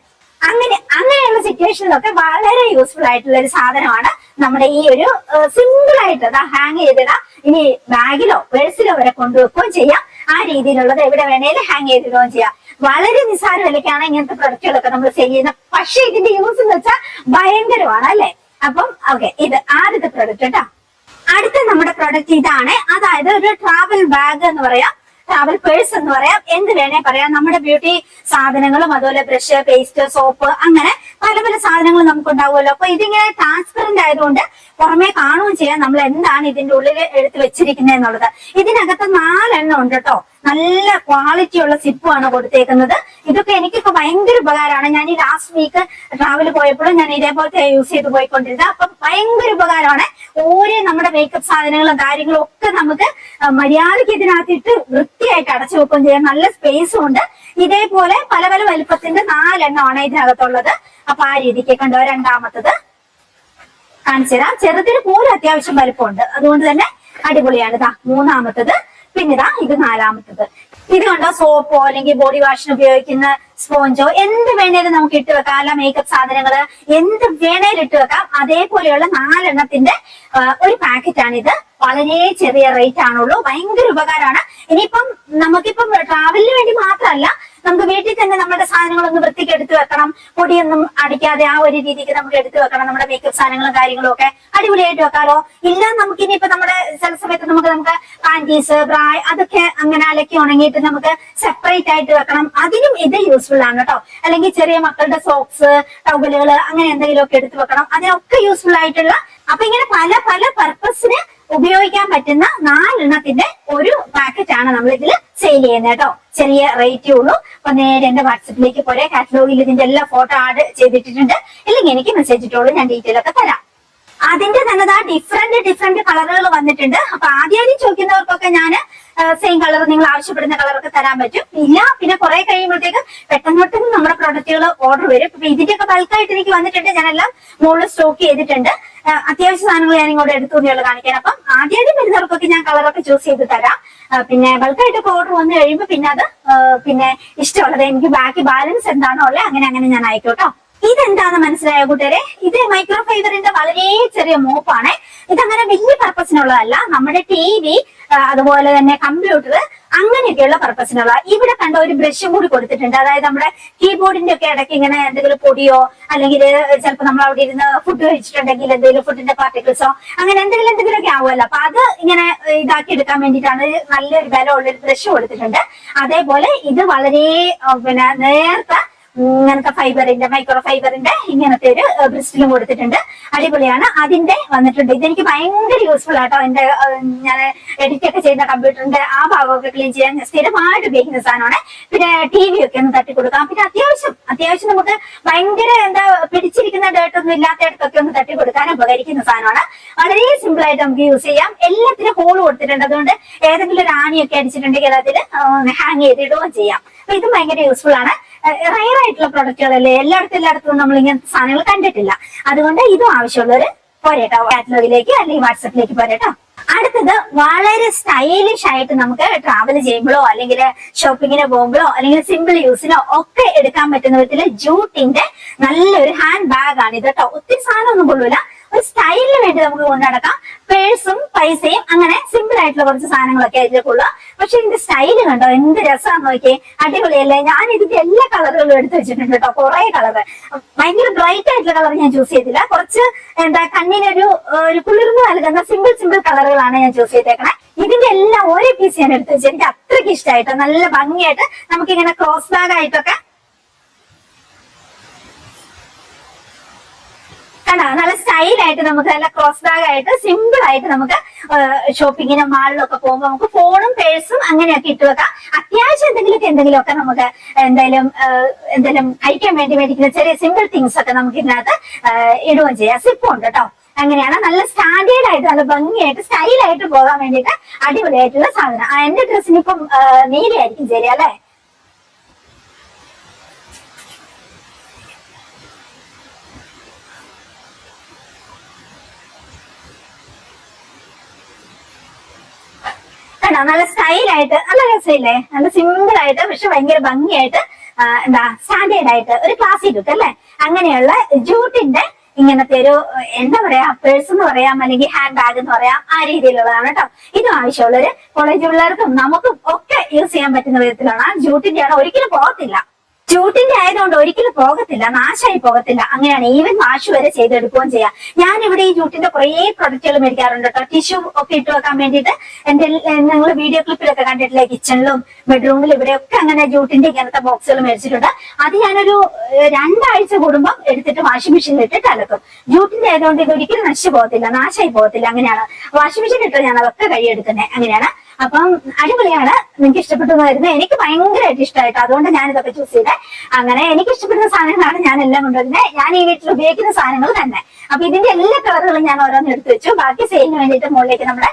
അങ്ങനെയുള്ള സിറ്റുവേഷനിലൊക്കെ വളരെ യൂസ്ഫുൾ ആയിട്ടുള്ള ഒരു സാധനമാണ് നമ്മുടെ ഈ ഒരു സിമ്പിൾ ആയിട്ട് ഹാങ് ചെയ്തിടാം. ഇനി ബാഗിലോ പേഴ്സിലോ വരെ കൊണ്ടുവെക്കുകയും ചെയ്യാം. ആ രീതിയിലുള്ളത് എവിടെ വേണേലും ഹാങ് ചെയ്തിടുകയും ചെയ്യാം. വളരെ നിസ്സാര വിലക്കാണ് ഇങ്ങനത്തെ പ്രൊഡക്റ്റുകളൊക്കെ നമ്മൾ സെയിൽ ചെയ്യുന്നത്. പക്ഷെ ഇതിന്റെ യൂസ് എന്ന് വെച്ചാൽ ഭയങ്കരമാണ് അല്ലെ. അപ്പം ഓക്കെ, ഇത് ആദ്യത്തെ പ്രൊഡക്റ്റ് കേട്ടോ. അടുത്ത നമ്മുടെ പ്രൊഡക്റ്റ് ഇതാണ്. അതായത് ഒരു ട്രാവൽ ബാഗ് എന്ന് പറയാം, ട്രാവൽ പേഴ്സ് എന്ന് പറയാം, എന്ത് വേണേ പറയാം. നമ്മുടെ ബ്യൂട്ടി സാധനങ്ങളും അതുപോലെ ബ്രഷ്, പേസ്റ്റ്, സോപ്പ്, അങ്ങനെ പല പല സാധനങ്ങളും നമുക്ക് ഉണ്ടാവുമല്ലോ. അപ്പൊ ഇതിങ്ങനെ ട്രാൻസ്പെറന്റ് ആയതുകൊണ്ട് പുറമേ കാണുകയും ചെയ്യാം നമ്മൾ എന്താണ് ഇതിന്റെ ഉള്ളിൽ എടുത്ത് വെച്ചിരിക്കുന്നത് എന്നുള്ളത്. ഇതിനകത്ത് 4 എണ്ണം ഉണ്ട് കേട്ടോ. നല്ല ക്വാളിറ്റി ഉള്ള സിപ്പുമാണ് കൊടുത്തേക്കുന്നത്. ഇതൊക്കെ എനിക്കൊക്കെ ഭയങ്കര ഉപകാരമാണ്. ഞാൻ ഈ ലാസ്റ്റ് വീക്ക് ട്രാവൽ പോയപ്പോഴും ഞാൻ ഇതേപോലത്തെ യൂസ് ചെയ്ത് പോയിക്കൊണ്ടിരുന്നത്. അപ്പൊ ഭയങ്കര ഉപകാരമാണ്. ഓരോ നമ്മുടെ മേക്കപ്പ് സാധനങ്ങളും കാര്യങ്ങളും ഒക്കെ നമുക്ക് മര്യാദയ്ക്ക് ഇതിനകത്തിട്ട് വൃത്തിയായിട്ട് അടച്ചു വെക്കുകയും ചെയ്യാം. നല്ല സ്പേസും ഉണ്ട്. ഇതേപോലെ പല പല വലുപ്പത്തിന്റെ 4 എണ്ണമാണ് ഇതിനകത്തുള്ളത്. അപ്പൊ ആ രീതിക്ക് കണ്ടോ. രണ്ടാമത്തത് കാണിച്ചു തരാം. ചെറുതിന് പോലും അത്യാവശ്യം വലുപ്പമുണ്ട്, അതുകൊണ്ട് തന്നെ അടിപൊളിയാണ്. ഇതാ മൂന്നാമത്തത്. പിന്നെ ഇതാ ഇത് 4-മത്തത്. ഇത് കണ്ടോ, സോപ്പോ അല്ലെങ്കിൽ ബോഡി വാഷിന് ഉപയോഗിക്കുന്ന സ്പോഞ്ചോ എന്ത് വേണേലും നമുക്ക് ഇട്ട് വെക്കാം. അല്ല മേക്കപ്പ് സാധനങ്ങള് എന്ത് വേണേലും ഇട്ട് വെക്കാം. അതേപോലെയുള്ള 4 എണ്ണത്തിന്റെ ഒരു പാക്കറ്റ് ആണിത്. വളരെ ചെറിയ റേറ്റ് ആണുള്ളൂ. ഭയങ്കര ഉപകാരമാണ്. ഇനിയിപ്പം നമുക്കിപ്പം ട്രാവലിന് വേണ്ടി മാത്രമല്ല, നമുക്ക് വീട്ടിൽ തന്നെ നമ്മുടെ സാധനങ്ങളൊന്ന് വൃത്തിക്ക് എടുത്തു വെക്കണം, പൊടിയൊന്നും അടിക്കാതെ ആ ഒരു രീതിക്ക് നമുക്ക് എടുത്തു വെക്കണം. നമ്മുടെ മേക്കപ്പ് സാധനങ്ങളും കാര്യങ്ങളും ഒക്കെ അടിപൊളിയായിട്ട് വെക്കാലോ. ഇല്ല നമുക്ക് ഇനിയിപ്പോ നമ്മുടെ ചില സമയത്ത് നമുക്ക് പാൻറ്റീസ്, ബ്രാ അതൊക്കെ അങ്ങനെ അലക്കി ഉണങ്ങിയിട്ട് നമുക്ക് സെപ്പറേറ്റ് ആയിട്ട് വെക്കണം. അതിനും ഇത് യൂസ്ഫുൾ ആണ് കേട്ടോ. അല്ലെങ്കിൽ ചെറിയ മക്കളുടെ സോക്സ്, ടവലുകള് അങ്ങനെ എന്തെങ്കിലുമൊക്കെ എടുത്തു വെക്കണം. അതിനൊക്കെ യൂസ്ഫുൾ ആയിട്ടുള്ള. അപ്പൊ ഇങ്ങനെ പല പല പർപ്പസിന് ഉപയോഗിക്കാൻ പറ്റുന്ന 4 എണ്ണത്തിന്റെ ഒരു പാക്കറ്റ് ആണ് നമ്മൾ ഇതിൽ സെയിൽ ചെയ്യുന്നത് കേട്ടോ. ചെറിയ റേറ്റേ ഉള്ളൂ. അപ്പൊ നേരെ എന്റെ വാട്സപ്പിലേക്ക് പോരെ. കാറ്റലോഗിൽ ഇതിന്റെ എല്ലാ ഫോട്ടോ ആഡ് ചെയ്തിട്ടുണ്ട്. ഇല്ലെങ്കിൽ എനിക്ക് മെസ്സേജ് ഇട്ടോളൂ, ഞാൻ ഡീറ്റെയിൽ ഒക്കെ തരാം. അതിന്റെ തന്നെ ഡിഫറെന്റ് കളറുകൾ വന്നിട്ടുണ്ട്. അപ്പൊ ആദ്യം ചോദിക്കുന്നവർക്കൊക്കെ ഞാൻ സെയിം കളർ, നിങ്ങൾ ആവശ്യപ്പെടുന്ന കളറൊക്കെ തരാൻ പറ്റും. ഇല്ല പിന്നെ കുറെ കഴിയുമ്പോഴത്തേക്ക് പെട്ടെന്നൊട്ടും നമ്മുടെ പ്രൊഡക്റ്റുകൾ ഓർഡർ വരും. ഇപ്പൊ ഇതിന്റെയൊക്കെ ബൾക്കായിട്ട് എനിക്ക് വന്നിട്ടുണ്ട്. ഞാനെല്ലാം മുകളിൽ സ്റ്റോക്ക് ചെയ്തിട്ടുണ്ട്. അത്യാവശ്യ സാധനങ്ങൾ ഞാൻ ഇങ്ങോട്ട് എടുത്തുകൊണ്ടുള്ള കാണിക്കാൻ. അപ്പം ആദ്യം വരുന്നവർക്കൊക്കെ ഞാൻ കളറൊക്കെ ചൂസ് ചെയ്ത് തരാം. പിന്നെ ബൾക്കായിട്ടൊക്കെ ഓർഡർ വന്നു കഴിയുമ്പോൾ പിന്നെ അത് പിന്നെ ഇഷ്ടമുള്ളത് എനിക്ക് ബാക്കി ബാലൻസ് എന്താണോ ഉള്ളത് അങ്ങനെ ഞാൻ അയക്കോട്ടോ. ഇതെന്താന്ന് മനസ്സിലായോ കൂട്ടുകാരെ? ഇത് മൈക്രോ ഫൈബറിന്റെ വളരെ ചെറിയ മോപ്പാണ്. ഇതങ്ങനെ വലിയ പർപ്പസിനുള്ളതല്ല. നമ്മുടെ TV, അതുപോലെ തന്നെ കമ്പ്യൂട്ടർ, അങ്ങനെയൊക്കെയുള്ള പർപ്പസിനുള്ള. ഇവിടെ കണ്ട ഒരു ബ്രഷും കൂടി കൊടുത്തിട്ടുണ്ട്. അതായത് നമ്മുടെ കീബോർഡിന്റെ ഒക്കെ ഇടയ്ക്ക് ഇങ്ങനെ എന്തെങ്കിലും പൊടിയോ അല്ലെങ്കിൽ ചിലപ്പോൾ നമ്മൾ അവിടെ ഇരുന്ന് ഫുഡ് കഴിച്ചിട്ടുണ്ടെങ്കിൽ എന്തെങ്കിലും ഫുഡിന്റെ പാർട്ടിക്കിൾസോ അങ്ങനെ എന്തെങ്കിലുമൊക്കെ ആവുമല്ലോ. അപ്പൊ അത് ഇങ്ങനെ ഇതാക്കി എടുക്കാൻ വേണ്ടിയിട്ടാണ് നല്ലൊരു ബലമുള്ളൊരു ബ്രഷ് കൊടുത്തിട്ടുണ്ട്. അതേപോലെ ഇത് വളരെ നേർത്ത ഇങ്ങനത്തെ ഫൈബറിന്റെ മൈക്രോ ഫൈബറിന്റെ ഇങ്ങനത്തെ ഒരു ബ്രിസ്റ്റിലും കൊടുത്തിട്ടുണ്ട്. അടിപൊളിയാണ്. അതിന്റെ വന്നിട്ടുണ്ട്. ഇതെനിക്ക് ഭയങ്കര യൂസ്ഫുൾ ആട്ടോ. എന്റെ ഞാൻ എഡിറ്റ് ഒക്കെ ചെയ്യുന്ന കമ്പ്യൂട്ടറിന്റെ ആ ഭാഗമൊക്കെ ക്ലീൻ ചെയ്യാൻ സ്ഥിരമായിട്ട് ഉപയോഗിക്കുന്ന സാധനമാണ്. പിന്നെ TV ഒക്കെ ഒന്ന് തട്ടി കൊടുക്കാം. പിന്നെ അത്യാവശ്യം നമുക്ക് ഭയങ്കര പിടിച്ചിരിക്കുന്ന ഡേർട്ടൊന്നും ഇല്ലാത്തയിടത്തൊക്കെ ഒന്ന് തട്ടി കൊടുക്കാൻ ഉപകരിക്കുന്ന സാധനമാണ്. വളരെ സിമ്പിൾ ആയിട്ട് നമുക്ക് യൂസ് ചെയ്യാം. എല്ലാത്തിനും ഹോൾ കൊടുത്തിട്ടുണ്ട്. അതുകൊണ്ട് ഏതെങ്കിലും ഒരു ആണിയൊക്കെ അടിച്ചിട്ടുണ്ടെങ്കിൽ അതിൽ ഹാങ് ചെയ്തിടുകയും ചെയ്യാം. അപ്പൊ ഇതും ഭയങ്കര യൂസ്ഫുൾ ആണ്. റയർ ആയിട്ടുള്ള പ്രൊഡക്റ്റുകളല്ലേ, എല്ലായിടത്തും നമ്മൾ ഇങ്ങനത്തെ സാധനങ്ങൾ കണ്ടിട്ടില്ല. അതുകൊണ്ട് ഇതും ആവശ്യമുള്ളവര് പോരേട്ടോ, കാറ്റലോഗിലേക്ക് അല്ലെങ്കിൽ വാട്സപ്പിലേക്ക് പോരേട്ടോ. അടുത്തത് വളരെ സ്റ്റൈലിഷ് ആയിട്ട് നമുക്ക് ട്രാവൽ ചെയ്യുമ്പോഴോ അല്ലെങ്കിൽ ഷോപ്പിങ്ങിന് പോകുമ്പോഴോ അല്ലെങ്കിൽ സിമ്പിൾ യൂസിനോ ഒക്കെ എടുക്കാൻ പറ്റുന്ന വിധത്തിൽ ജൂട്ടിന്റെ നല്ലൊരു ഹാൻഡ് ബാഗ് ആണ് ഇത് കേട്ടോ. ഒത്തിരി സാധനം ഒന്നും കൊള്ളൂല, ഒരു സ്റ്റൈലിന് വേണ്ടി നമുക്ക് കൊണ്ടു നടക്കാം. പേഴ്സും പൈസയും അങ്ങനെ സിമ്പിൾ ആയിട്ടുള്ള കുറച്ച് സാധനങ്ങളൊക്കെ അതിലേക്കുള്ള. പക്ഷെ ഇതിന്റെ സ്റ്റൈല് കണ്ടോ, എന്ത് രസമാണെന്ന് നോക്കിയേ, അടിപൊളിയല്ലേ. ഞാൻ ഇതിന്റെ എല്ലാ കളറുകളും എടുത്തു വെച്ചിട്ടുണ്ട് കേട്ടോ, കുറെ കളറ്. ഭയങ്കര ബ്രൈറ്റ് ആയിട്ടുള്ള കളർ ഞാൻ ചൂസ് ചെയ്തില്ല. കുറച്ച് കണ്ണിനൊരു കുളിർന്ന് നൽകുന്ന സിമ്പിൾ കളറുകളാണ് ഞാൻ ചൂസ് ചെയ്തേക്കണേ. ഇതിന്റെ എല്ലാം ഓരോ പീസ് ഞാൻ എടുത്തു വെച്ചു. എനിക്ക് അത്രയ്ക്ക് ഇഷ്ടമായിട്ടോ. നല്ല ഭംഗിയായിട്ട് നമുക്കിങ്ങനെ ക്രോസ് ബാഗ് ആയിട്ടൊക്കെ കണ്ടോ, നല്ല സ്റ്റൈലായിട്ട് നമുക്ക് നല്ല ക്രോസ് ബാഗ് ആയിട്ട് സിമ്പിൾ ആയിട്ട് നമുക്ക് ഷോപ്പിങ്ങിനും മാളിലൊക്കെ പോകുമ്പോൾ നമുക്ക് ഫോണും പേഴ്സും അങ്ങനെയൊക്കെ ഇട്ട് വെക്കാം. അത്യാവശ്യം എന്തെങ്കിലുമൊക്കെ നമുക്ക് എന്തെങ്കിലും കഴിക്കാൻ വേണ്ടി മേടിക്കുന്ന ചെറിയ സിമ്പിൾ തിങ്സ് ഒക്കെ നമുക്ക് ഇതിനകത്ത് ഇടുകയും ചെയ്യാം. സിപ്പും ഉണ്ട് കേട്ടോ. അങ്ങനെയാണ് നല്ല സ്റ്റാൻഡേർഡ് ആയിട്ട് നല്ല ഭംഗിയായിട്ട് സ്റ്റൈലായിട്ട് പോകാൻ വേണ്ടിയിട്ട് അടിപൊളിയായിട്ടുള്ള സാധനം. എന്റെ ഡ്രസ്സിന് ഇപ്പം നീലയായിരിക്കും ശരി അല്ലെ. നല്ല സ്റ്റൈലായിട്ട് നല്ല രസമില്ലേ, നല്ല സിമ്പിൾ ആയിട്ട് പക്ഷെ ഭയങ്കര ഭംഗിയായിട്ട് സ്റ്റാൻഡേർഡ് ആയിട്ട് ഒരു ക്ലാസ്സിൽ ലുക്ക് അല്ലെ. അങ്ങനെയുള്ള ജൂട്ടിന്റെ ഇങ്ങനത്തെ ഒരു പേഴ്സ് എന്ന് പറയാം അല്ലെങ്കിൽ ഹാൻഡ് ബാഗ് എന്ന് പറയാം, ആ രീതിയിലുള്ളതാണ് കേട്ടോ. ഇതും ആവശ്യമുള്ളൊരു കോളേജ് പിള്ളേർക്കും നമുക്കും ഒക്കെ യൂസ് ചെയ്യാൻ പറ്റുന്ന വിധത്തിലാണ്. ജൂട്ടിന്റെ ആണ്, ഒരിക്കലും പോകത്തില്ല. ജൂട്ടിന്റെ ആയതുകൊണ്ട് ഒരിക്കലും പോകത്തില്ല, നാശമായി പോകത്തില്ല. അങ്ങനെയാണ് ഈവൻ വാഷ് വരെ ചെയ്തെടുക്കുകയും ചെയ്യാം. ഞാനിവിടെ ഈ ജൂട്ടിന്റെ കുറെ പ്രൊഡക്റ്റുകൾ മേടിക്കാറുണ്ട് കേട്ടോ. ടിഷ്യൂ ഒക്കെ ഇട്ട് വെക്കാൻ വേണ്ടിയിട്ട് നിങ്ങൾ വീഡിയോ ക്ലിപ്പിലൊക്കെ കണ്ടിട്ടില്ലേ, കിച്ചണിലും ബെഡ്റൂമിലും ഇവിടെയൊക്കെ അങ്ങനെ ജൂട്ടിന്റെ ഇങ്ങനത്തെ ബോക്സുകൾ മേടിച്ചിട്ടുണ്ട്. അത് ഞാനൊരു 2 ആഴ്ച കൂടുമ്പോൾ എടുത്തിട്ട് വാഷിംഗ് മെഷീനിൽ ഇട്ടിട്ട് അലക്കും. ജൂട്ടിന്റെ ആയതുകൊണ്ട് ഇത് ഒരിക്കലും നശിച്ചു പോകത്തില്ല, നാശമായി പോകത്തില്ല. അങ്ങനെയാണ് വാഷിംഗ് മെഷീൻ ഇട്ട് ഞാൻ അതൊക്കെ കഴിയെടുക്കുന്നത്. അങ്ങനെയാണ്. അപ്പം അടിപൊളിയാണ്. നിങ്ങൾക്ക് ഇഷ്ടപ്പെട്ടു വരുന്നത് എനിക്ക് ഭയങ്കരമായിട്ട് ഇഷ്ടമായിട്ട്, അതുകൊണ്ട് ഞാൻ ഇതൊക്കെ ചൂസ് ചെയ്തത്. അങ്ങനെ എനിക്ക് ഇഷ്ടപ്പെടുന്ന സാധനങ്ങളാണ് ഞാൻ എല്ലാം കൊണ്ടുവരുന്നത്. ഞാൻ ഈ വീട്ടിൽ ഉപയോഗിക്കുന്ന സാധനങ്ങൾ തന്നെ. അപ്പൊ ഇതിന്റെ എല്ലാ കളറുകളും ഞാൻ ഓരോന്ന് എടുത്തു വെച്ചു. ബാക്കി സെയിലിന് വേണ്ടിയിട്ട് മുകളിലേക്ക് നമ്മുടെ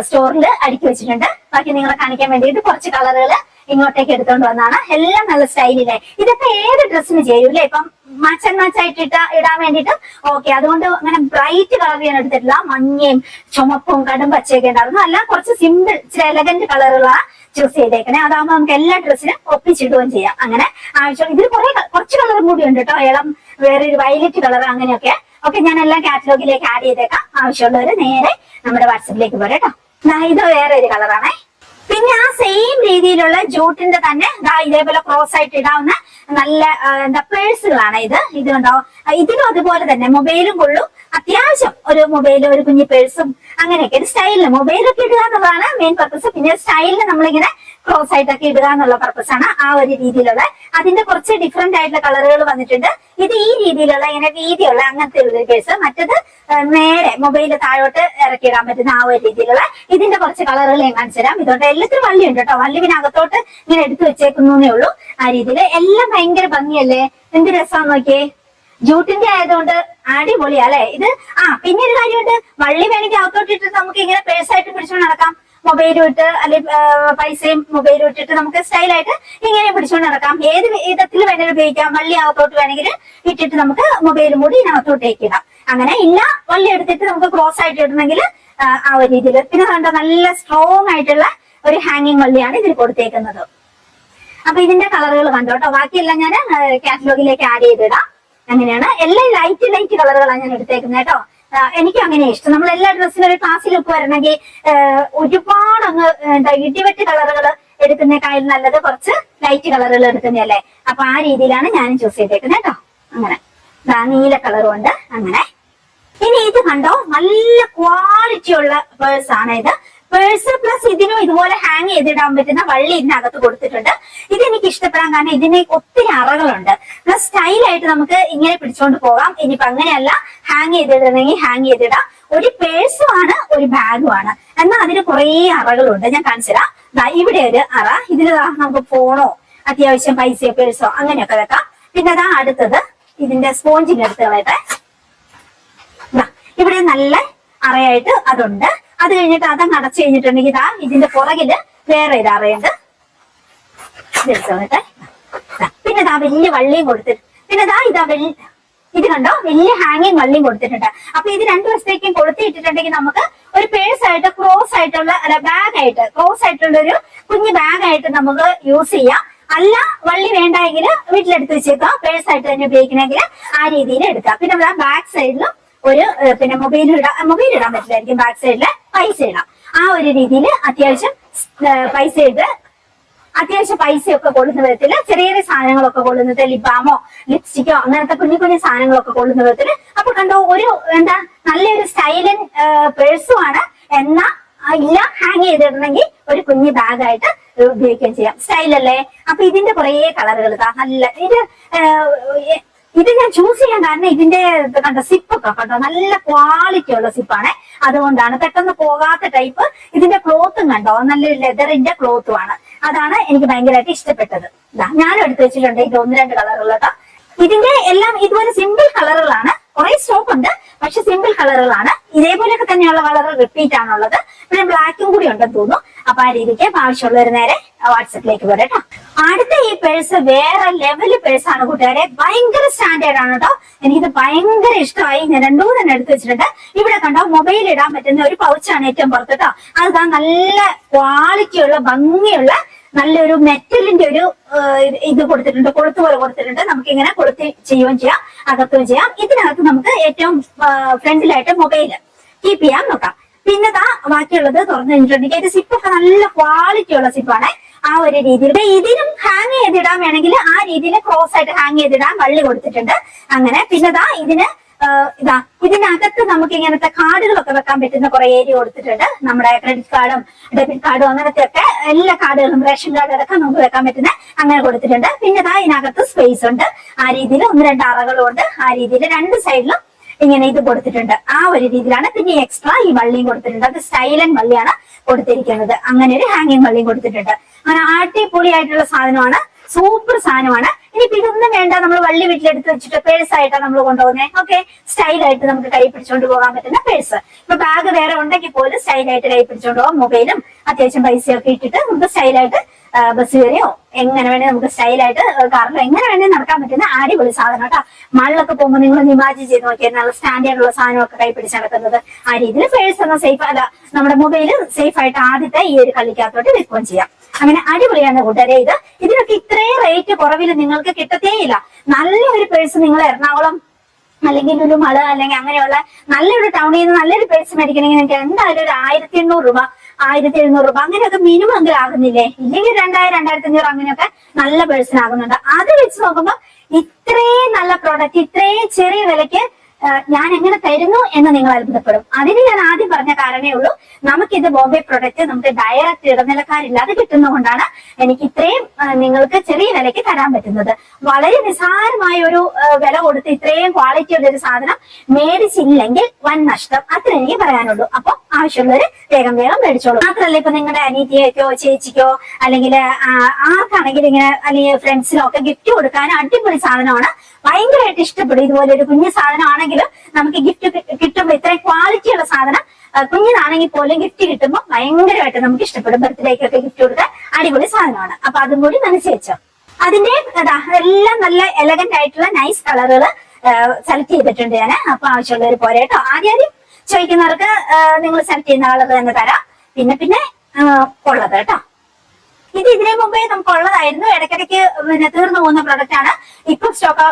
സ്റ്റോറിൽ അടുക്കി വെച്ചിട്ടുണ്ട്. ബാക്കി നിങ്ങളെ കാണിക്കാൻ വേണ്ടിയിട്ട് കുറച്ച് കളറുകൾ ഇങ്ങോട്ടേക്ക് എടുത്തോണ്ട് വന്നാണ്. എല്ലാം നല്ല സ്റ്റൈലിലെ. ഇതൊക്കെ ഏത് ഡ്രസ്സിന് ചെയ്യൂല്ലേ, ഇപ്പം മാച്ചായിട്ട് ഇടാൻ വേണ്ടിയിട്ട് ഓക്കെ. അതുകൊണ്ട് അങ്ങനെ ബ്രൈറ്റ് കളർ ഞാൻ എടുത്തിട്ടില്ല. മഞ്ഞയും ചുമപ്പും കടും പച്ചയൊക്കെ ഉണ്ടായിരുന്നു. അല്ല, കുറച്ച് സിമ്പിൾ ചില എലഗന്റ് കളറുകളാണ് ചൂസ് ചെയ്തേക്കണേ. അതാകുമ്പോൾ നമുക്ക് എല്ലാ ഡ്രസ്സിനും ഒപ്പിച്ചിടുകയും ചെയ്യാം. അങ്ങനെ ആവശ്യം ഇതിൽ കുറച്ച് കളറും കൂടി ഉണ്ട് കേട്ടോ. ഇളം വേറൊരു വയലറ്റ് കളർ അങ്ങനെയൊക്കെ ഞാൻ എല്ലാം കാറ്റലോഗിലേക്ക് ആഡ് ചെയ്തേക്കാം. ആവശ്യമുള്ളവര് നേരെ നമ്മുടെ വാട്സപ്പിലേക്ക് പോരാ കേട്ടോ. ഇത് വേറെ ഒരു കളറാണേ. പിന്നെ ആ സെയിം രീതിയിലുള്ള ജൂട്ടിന്റെ തന്നെ ഇതേപോലെ ക്രോസ് ആയിട്ട് ഇടാവുന്ന നല്ല പേഴ്സുകളാണ് ഇത് കണ്ടോ. ഇതിലും അതുപോലെ തന്നെ മൊബൈലും കൊള്ളും. അത്യാവശ്യം ഒരു മൊബൈലും ഒരു കുഞ്ഞു പേഴ്സും അങ്ങനെയൊക്കെ ഒരു സ്റ്റൈലിന് മൊബൈലൊക്കെ ഇടുക എന്നുള്ളതാണ് മെയിൻ പർപ്പസ്. പിന്നെ സ്റ്റൈലിന് നമ്മളിങ്ങനെ ക്രോസ് ആയിട്ടൊക്കെ ഇടുക എന്നുള്ള പർപ്പസാണ് ആ ഒരു രീതിയിലുള്ള. അതിന്റെ കുറച്ച് ഡിഫറെന്റ് ആയിട്ടുള്ള കളറുകൾ വന്നിട്ടുണ്ട്. ഇത് ഈ രീതിയിലുള്ള ഇങ്ങനെ വീതിയുള്ള അങ്ങനത്തെ ഒരു പേഴ്സ്. മറ്റത് നേരെ മൊബൈല് താഴോട്ട് ഇറക്കിയിടാൻ പറ്റുന്ന ആ ഒരു രീതിയിലുള്ള. ഇതിന്റെ കുറച്ച് കളറുകൾ ഞാൻ കാണിച്ചു തരാം. ഇതുകൊണ്ട് എല്ലാത്തിനും വള്ളി ഉണ്ട് കേട്ടോ. വള്ളി പിന്നെ അകത്തോട്ട് ഇങ്ങനെ എടുത്തു വെച്ചേക്കുന്നേ ഉള്ളൂ. ആ രീതിയിൽ എല്ലാം ഭയങ്കര ഭംഗിയല്ലേ, എന്ത് രസമാന്ന് നോക്കിയേ. ജൂട്ടിന്റെ ആയതുകൊണ്ട് അടിപൊളിയാ അല്ലെ ഇത്. പിന്നെ ഒരു കാര്യമുണ്ട്, വള്ളി വേണമെങ്കിൽ അകത്തോട്ടിട്ട് നമുക്ക് ഇങ്ങനെ പേഴ്സായിട്ട് പിടിച്ചുകൊണ്ട് നടക്കാം. മൊബൈലും ഇട്ട് അല്ലെങ്കിൽ പൈസയും മൊബൈലും ഇട്ടിട്ട് നമുക്ക് സ്റ്റൈലായിട്ട് ഇങ്ങനെ പിടിച്ചുകൊണ്ട് നടക്കാം. ഏത് വിധത്തിൽ വേണമെങ്കിലും ഉപയോഗിക്കാം. വള്ളി അകത്തോട്ട് വേണമെങ്കിൽ ഇട്ടിട്ട് നമുക്ക് മൊബൈലും കൂടി ഇതിനകത്തോട്ടേക്ക് ഇടാം. അങ്ങനെ ഇല്ല, വള്ളി എടുത്തിട്ട് നമുക്ക് ക്രോസ് ആയിട്ട് ഇടണമെങ്കിൽ ആ ഒരു രീതിയിൽ. പിന്നെ കണ്ടോ, നല്ല സ്ട്രോങ് ആയിട്ടുള്ള ഒരു ഹാങ്ങിങ് വള്ളിയാണ് ഇതിൽ കൊടുത്തേക്കുന്നത്. അപ്പൊ ഇതിന്റെ കളറുകൾ കണ്ടോ കേട്ടോ. ബാക്കിയെല്ലാം ഞാൻ കാറ്റലോഗിലേക്ക് ആഡ് ചെയ്തിടാം. അങ്ങനെയാണ്. എല്ലാം ലൈറ്റ് കളറുകളാണ് ഞാൻ എടുത്തേക്കുന്നത് കേട്ടോ. എനിക്ക് അങ്ങനെ ഇഷ്ടം. നമ്മൾ എല്ലാ ഡ്രസ്സിനും ഒരു ക്ലാസ്സിലൊക്കെ വരണമെങ്കിൽ ഒരുപാട് ഇടിവെട്ട് കളറുകൾ എടുക്കുന്നേക്കാളും നല്ലത് കുറച്ച് ലൈറ്റ് കളറുകൾ എടുക്കുന്നതല്ലേ. അപ്പൊ ആ രീതിയിലാണ് ഞാൻ ചൂസ് ചെയ്തേക്കുന്നത് കേട്ടോ. അങ്ങനെ നീല കളറും ഉണ്ട്. അങ്ങനെ ഇനി ഇത് കണ്ടോ, നല്ല ക്വാളിറ്റി ഉള്ള പേഴ്സ് ആണ് ഇത്. പേഴ്സ് പ്ലസ് ഇതിനും ഇതുപോലെ ഹാങ് ചെയ്തിടാൻ പറ്റുന്ന വള്ളി ഇതിനകത്ത് കൊടുത്തിട്ടുണ്ട്. ഇതെനിക്ക് ഇഷ്ടപ്പെടാൻ കാരണം ഇതിന് ഒത്തിരി അറകളുണ്ട്. പ്ലസ് സ്റ്റൈലായിട്ട് നമുക്ക് ഇങ്ങനെ പിടിച്ചോണ്ട് പോകാം. ഇനിയിപ്പോ അങ്ങനെയല്ല ഹാങ് ചെയ്തിടണമെങ്കിൽ ഹാങ് ചെയ്തിടാം. ഒരു പേഴ്സും ആണ് ഒരു ബാഗും ആണ്. എന്നാൽ അതിന് കുറെ അറകളുണ്ട്. ഞാൻ കാണിച്ചു തരാം. ഇവിടെ ഒരു അറ. ഇതിൽ നമുക്ക് ഫോണോ അത്യാവശ്യം പൈസയോ പേഴ്സോ അങ്ങനെയൊക്കെ വെക്കാം. പിന്നെ അതാ അടുത്തത് ഇതിന്റെ സ്പോഞ്ചിന്റെ അടുത്ത് കളയട്ടെ. ഇവിടെ നല്ല അറയായിട്ട് അതുണ്ട്. അത് കഴിഞ്ഞിട്ട് അതങ്ങ് അടച്ചു കഴിഞ്ഞിട്ടുണ്ടെങ്കിൽ ഇതാ ഇതിന്റെ പുറകില് വേറെ ഒരു അറയുണ്ട്. പിന്നെ ഇതാ വലിയ വള്ളിയും കൊടുത്തിട്ട് പിന്നെ ഇതാ ഇത് കണ്ടോ വലിയ ഹാങ്ങിങ് വള്ളിയും കൊടുത്തിട്ടുണ്ട്. അപ്പൊ ഇത് രണ്ടു വശത്തേക്കും കൊളുത്തിയിട്ടിട്ടുണ്ടെങ്കിൽ നമുക്ക് ഒരു പേഴ്സ് ആയിട്ട് ക്രോസ് ആയിട്ടുള്ള അല്ല ബാഗായിട്ട് ക്രോസ് ആയിട്ടുള്ള ഒരു കുഞ്ഞു ബാഗായിട്ട് നമുക്ക് യൂസ് ചെയ്യാം. അല്ല വള്ളി വേണ്ടെങ്കിൽ വീട്ടിലെടുത്ത് വെച്ചേക്കാം. പേഴ്സ് ആയിട്ട് തന്നെ ഉപയോഗിക്കണമെങ്കിൽ ആ രീതിയിൽ എടുക്കാം. പിന്നെ ബാക്ക് സൈഡിലും ഒരു പിന്നെ മൊബൈൽ ഇടാൻ പറ്റില്ലായിരിക്കും. ബാക്ക് സൈഡില് പൈസ ഇടാം. ആ ഒരു രീതിയിൽ അത്യാവശ്യം പൈസയൊക്കെ കൊള്ളുന്ന വിധത്തില് ചെറിയ ചെറിയ സാധനങ്ങളൊക്കെ കൊള്ളുന്നത് ലിബാമോ ലിപ്സ്റ്റിക്കോ അങ്ങനത്തെ കുഞ്ഞു കുഞ്ഞു സാധനങ്ങളൊക്കെ കൊള്ളുന്ന വിധത്തില്. അപ്പൊ കണ്ടോ ഒരു നല്ലൊരു സ്റ്റൈലൻ പേഴ്സും ആണ്. എന്നാ ഇല്ല ഹാങ് ചെയ്തിടണമെങ്കിൽ ഒരു കുഞ്ഞു ബാഗായിട്ട് ഉപയോഗിക്കുകയും ചെയ്യാം. സ്റ്റൈലല്ലേ. അപ്പൊ ഇതിന്റെ കുറെ കളറുകൾ നല്ല ഇത് ഞാൻ ചൂസ് ചെയ്യാൻ കാരണം ഇതിന്റെ കണ്ടോ സിപ്പൊക്കെ കണ്ടോ നല്ല ക്വാളിറ്റി ഉള്ള സിപ്പാണ്. അതുകൊണ്ടാണ് പെട്ടെന്ന് പോകാത്ത ടൈപ്പ്. ഇതിന്റെ ക്ലോത്തും കണ്ടോ നല്ലൊരു ലെതറിന്റെ ക്ലോത്തും ആണ്. അതാണ് എനിക്ക് ഭയങ്കരമായിട്ട് ഇഷ്ടപ്പെട്ടത്. ഞാനും എടുത്തു വെച്ചിട്ടുണ്ട് ഇത് 1-2 കളറുകളൊക്കെ. ഇതിന്റെ എല്ലാം ഇതുപോലെ സിമ്പിൾ കളറുകളാണ്. കുറെ സ്റ്റോക്ക് ഉണ്ട്, പക്ഷെ സിമ്പിൾ കളറുകളാണ്. ഇതേപോലെയൊക്കെ തന്നെയുള്ള കളർ റിപ്പീറ്റ് ആണുള്ളത്. പിന്നെ ബ്ലാക്കും കൂടി ഉണ്ടെന്ന് തോന്നുന്നു. അപ്പൊ ആ രീതിക്ക് ആവശ്യമുള്ളവർ നേരെ വാട്സപ്പിലേക്ക് വരാം കേട്ടോ. അടുത്ത ഈ പേഴ്സ് വേറെ ലെവല് പേഴ്സാണ് കൂട്ടുകാരെ. ഭയങ്കര സ്റ്റാൻഡേർഡ് ആണ് കേട്ടോ. എനിക്കിത് ഭയങ്കര ഇഷ്ടമായി. ഞാൻ 2-3 എടുത്ത് വെച്ചിട്ടുണ്ട്. ഇവിടെ കണ്ടോ മൊബൈൽ ഇടാൻ പറ്റുന്ന ഒരു പൗച്ചാണ് ഏറ്റവും പുറത്ത് കേട്ടോ. അത് നല്ല ക്വാളിറ്റിയുള്ള ഭംഗിയുള്ള നല്ലൊരു മെറ്റലിന്റെ ഒരു ഇത് കൊടുത്തിട്ടുണ്ട്. കൊളുത്ത് പോലെ കൊടുത്തിട്ടുണ്ട്. നമുക്ക് ഇങ്ങനെ കൊളുത്തി ചെയ്യുകയും ചെയ്യാം, അകത്തുകയും ചെയ്യാം. ഇതിനകത്ത് നമുക്ക് ഏറ്റവും ഫ്രണ്ടിലായിട്ട് മൊബൈൽ കീപ്പ് ചെയ്യാൻ നോക്കാം. പിന്നെ ബാക്കിയുള്ളത് തുറന്നു കഴിഞ്ഞിട്ടുണ്ടെങ്കിൽ ഇത് സിപ്പൊക്കെ നല്ല ക്വാളിറ്റി ഉള്ള സിപ്പാണ്. ആ ഒരു രീതിയിൽ ഇതിനും ഹാങ് ചെയ്തിടാൻ വേണമെങ്കിൽ ആ രീതിയിൽ ക്രോസ് ആയിട്ട് ഹാങ് ചെയ്തിടാൻ വള്ളി കൊടുത്തിട്ടുണ്ട്. അങ്ങനെ പിന്നെ ഇതിനകത്ത് നമുക്ക് ഇങ്ങനത്തെ കാർഡുകളൊക്കെ വെക്കാൻ പറ്റുന്ന കുറെ ഏരിയ കൊടുത്തിട്ടുണ്ട്. നമ്മുടെ ക്രെഡിറ്റ് കാർഡും ഡെബിറ്റ് കാർഡും അങ്ങനത്തെ ഒക്കെ എല്ലാ കാർഡുകളും റേഷൻ കാർഡ് അടക്കം നമുക്ക് വെക്കാൻ പറ്റുന്ന അങ്ങനെ കൊടുത്തിട്ടുണ്ട്. പിന്നെ ഇതിനകത്ത് സ്പേസ് ഉണ്ട്. ആ രീതിയിൽ 1-2 അറകളും ഉണ്ട്. ആ രീതിയിൽ 2 സൈഡിലും ഇങ്ങനെ ഇത് കൊടുത്തിട്ടുണ്ട്. ആ ഒരു രീതിയിലാണ്. പിന്നെ എക്സ്ട്രാ ഈ വള്ളിയും കൊടുത്തിട്ടുണ്ട്. അത് സ്റ്റൈലൻ വള്ളിയാണ് കൊടുത്തിരിക്കുന്നത്. അങ്ങനെ ഒരു ഹാങ്ങിങ് വള്ളിയും കൊടുത്തിട്ടുണ്ട്. അങ്ങനെ അടിപൊളിയായിട്ടുള്ള സാധനമാണ്. സൂപ്പർ സാധനമാണ്. ഇനിയിപ്പോ ഇതൊന്നും വേണ്ട, നമ്മൾ വള്ളി വീട്ടിലെടുത്ത് വെച്ചിട്ട് പേഴ്സ് ആയിട്ടാണ് നമ്മൾ കൊണ്ടുപോകുന്നത്. ഓക്കെ, സ്റ്റൈലായിട്ട് നമുക്ക് കൈ പിടിച്ചോണ്ട് പോകാൻ പറ്റുന്ന പേഴ്സ്. ഇപ്പൊ ബാഗ് വേറെ ഉണ്ടെങ്കിൽ പോലും സ്റ്റൈലായിട്ട് കൈ പിടിച്ചോണ്ട് പോകാം. മൊബൈലും അത്യാവശ്യം പൈസയൊക്കെ ഇട്ടിട്ട് നമുക്ക് സ്റ്റൈലായിട്ട് ബസ് കയറിയോ എങ്ങനെ വേണേ നമുക്ക് സ്റ്റൈലായിട്ട് കാറിലോ എങ്ങനെ വേണേ നടക്കാൻ പറ്റുന്ന അടിപൊളി സാധനം കേട്ടോ. മകളിലൊക്കെ പോകുമ്പോൾ നിങ്ങൾ ഇമാജിൻ ചെയ്ത് നോക്കിയാൽ നല്ല സ്റ്റാൻഡേർഡ് ഉള്ള സാധനമൊക്കെ കൈ പിടിച്ച് നടക്കുന്നത്. ആ രീതിയിൽ പേഴ്സ് എന്ന സേഫ് അല്ല, നമ്മുടെ മൊബൈൽ സേഫ് ആയിട്ട് ആദ്യത്തെ ഈ ഒരു കളിക്കകത്തോട്ട് വെക്കുകയും ചെയ്യാം. അങ്ങനെ അടിപൊളിയാണ് കൂട്ടുകാരെ. ഇതിനൊക്കെ ഇത്രയും റേറ്റ് കുറവിൽ നിങ്ങൾക്ക് കിട്ടത്തേയില്ല. നല്ലൊരു പേഴ്സ് നിങ്ങൾ എറണാകുളം അല്ലെങ്കിൽ ഒരു മള അല്ലെങ്കിൽ അങ്ങനെയുള്ള നല്ലൊരു ടൗണിൽ നിന്ന് നല്ലൊരു പേഴ്സ് മേടിക്കണമെങ്കിൽ നിങ്ങൾക്ക് എന്തായാലും ഒരു 1800 രൂപ 1700 രൂപ അങ്ങനെയൊക്കെ മിനിമം എങ്കിലും ആകുന്നില്ലേ? ഇല്ലെങ്കിൽ 2000 2500 അങ്ങനെയൊക്കെ നല്ല പേഴ്സിനാകുന്നുണ്ട്. അത് വെച്ച് നോക്കുമ്പോ ഇത്രയും നല്ല പ്രോഡക്റ്റ് ഇത്രയും ചെറിയ വിലയ്ക്ക് ഞാൻ എങ്ങനെ തരുന്നു എന്ന് നിങ്ങൾ അത്ഭുതപ്പെടും. അതിന് ഞാൻ ആദ്യം പറഞ്ഞ കാരണമേ ഉള്ളൂ. നമുക്കിത് ബോംബെ പ്രൊഡക്റ്റ് നമുക്ക് ഡയറക്റ്റ് ഇടനിലക്കാരില്ലാതെ കിട്ടുന്നതുകൊണ്ടാണ് എനിക്ക് ഇത്രയും നിങ്ങൾക്ക് ചെറിയ വിലയ്ക്ക് തരാൻ പറ്റുന്നത്. വളരെ നിസ്സാരമായ ഒരു വില കൊടുത്ത് ഇത്രയും ക്വാളിറ്റി ഉള്ള ഒരു സാധനം മേടിച്ചില്ലെങ്കിൽ വൻ നഷ്ടം. അത്ര എനിക്ക് പറയാനുള്ളൂ. അപ്പൊ ആവശ്യമുള്ളവര് വേഗം മേടിച്ചോളൂ. മാത്രമല്ല ഇപ്പൊ നിങ്ങളുടെ അനീതിയൊക്കെയോ ചേച്ചിക്കോ അല്ലെങ്കിൽ ആർക്കാണെങ്കിലും ഇങ്ങനെ അല്ലെങ്കിൽ ഫ്രണ്ട്സിനോ ഒക്കെ ഗിഫ്റ്റ് കൊടുക്കാൻ അടിപൊളി സാധനമാണ്. ഭയങ്കരമായിട്ട് ഇഷ്ടപ്പെടും. ഇതുപോലെ ഒരു കുഞ്ഞു സാധനമാണെങ്കിലും നമുക്ക് ഗിഫ്റ്റ് കിട്ടുമ്പോൾ ഇത്രയും ക്വാളിറ്റി ഉള്ള സാധനം കുഞ്ഞിനാണെങ്കിൽ പോലും ഗിഫ്റ്റ് കിട്ടുമ്പോൾ ഭയങ്കരമായിട്ട് നമുക്ക് ഇഷ്ടപ്പെടും. ബർത്ത്ഡേക്കൊക്കെ ഗിഫ്റ്റ് കൊടുക്കാൻ അടിപൊളി സാധനമാണ്. അപ്പൊ അതും കൂടി മനസ്സിൽ വെച്ചോ. അതിന്റെ എല്ലാം നല്ല എലഗന്റ് ആയിട്ടുള്ള നൈസ് കളറുകൾ സെലക്ട് ചെയ്തിട്ടുണ്ട് ഞാൻ. അപ്പൊ ആവശ്യമുള്ളവർ പോരെ കേട്ടോ. ആദ്യം ചോദിക്കുന്നവർക്ക് നിങ്ങൾ സെലക്ട് ചെയ്യുന്ന കളർ തന്നെ തരാം. പിന്നെ ഉള്ളത് കേട്ടോ. ഇത് ഇതിനു മുമ്പേ നമുക്ക് ഉള്ളതായിരുന്നു. ഇടയ്ക്കിടയ്ക്ക് തീർന്നു പോകുന്ന പ്രൊഡക്റ്റ് ആണ്. ഇപ്പൊ സ്റ്റോക്ക്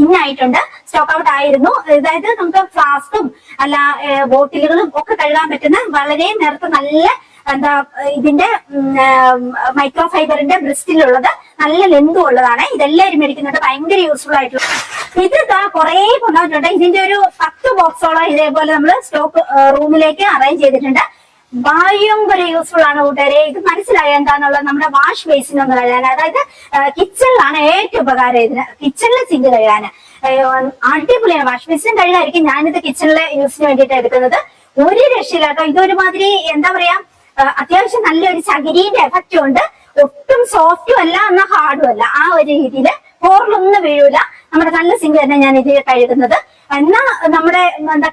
ഇന്നായിട്ടുണ്ട്. സ്റ്റോക്ക് ഔട്ട് ആയിരുന്നു. അതായത് നമുക്ക് ഫ്ലാസ്കും അല്ല ബോട്ടിലുകളും ഒക്കെ കഴുകാൻ പറ്റുന്ന വളരെ നേരത്തെ നല്ല ഇതിന്റെ മൈക്രോ ഫൈബറിന്റെ ബ്രിസ്റ്റിലുള്ളത് നല്ല ലെന്തും ഉള്ളതാണ്. ഇതെല്ലാവരും മേടിക്കുന്നുണ്ട്. ഭയങ്കര യൂസ്ഫുൾ ആയിട്ടുള്ള ഇത് കുറെ കൊണ്ടുവന്നിട്ടുണ്ട്. ഇതിന്റെ ഒരു 10 ബോക്സോളം ഇതേപോലെ നമ്മൾ സ്റ്റോക്ക് റൂമിലേക്ക് അറേഞ്ച് ചെയ്തിട്ടുണ്ട്. ഭയങ്കര യൂസ്ഫുൾ ആണ് കൂട്ടുകാരെ. ഇത് മനസ്സിലായ എന്താന്നുള്ളത് നമ്മുടെ വാഷ് ബേസിനൊന്ന് കഴുകാൻ, അതായത് കിച്ചണിലാണ് ഏറ്റവും ഉപകാരം ഇതിന്. കിച്ചണിലെ സിങ്ക് കഴുകാന് അടിപൊളിയാണ്. വാഷ് ബേസിനും കഴുകായിരിക്കും, ഞാനിത് കിച്ചണിലെ യൂസിന് വേണ്ടിയിട്ട് എടുക്കുന്നത്. ഒരു രക്ഷയില്ല കേട്ടോ. ഇതൊരുമാതിരി എന്താ പറയാ, അത്യാവശ്യം നല്ലൊരു ചകിരീന്റെ എഫക്റ്റും ഉണ്ട്. ഒട്ടും സോഫ്റ്റും അല്ല എന്നാൽ ഹാർഡും അല്ല, ആ ഒരു രീതിയിൽ പോറിലൊന്നും വീഴൂല. നമ്മുടെ നല്ല സിങ്ക് തന്നെ ഞാൻ ഇതിൽ കഴുകുന്നത്. എന്നാ നമ്മുടെ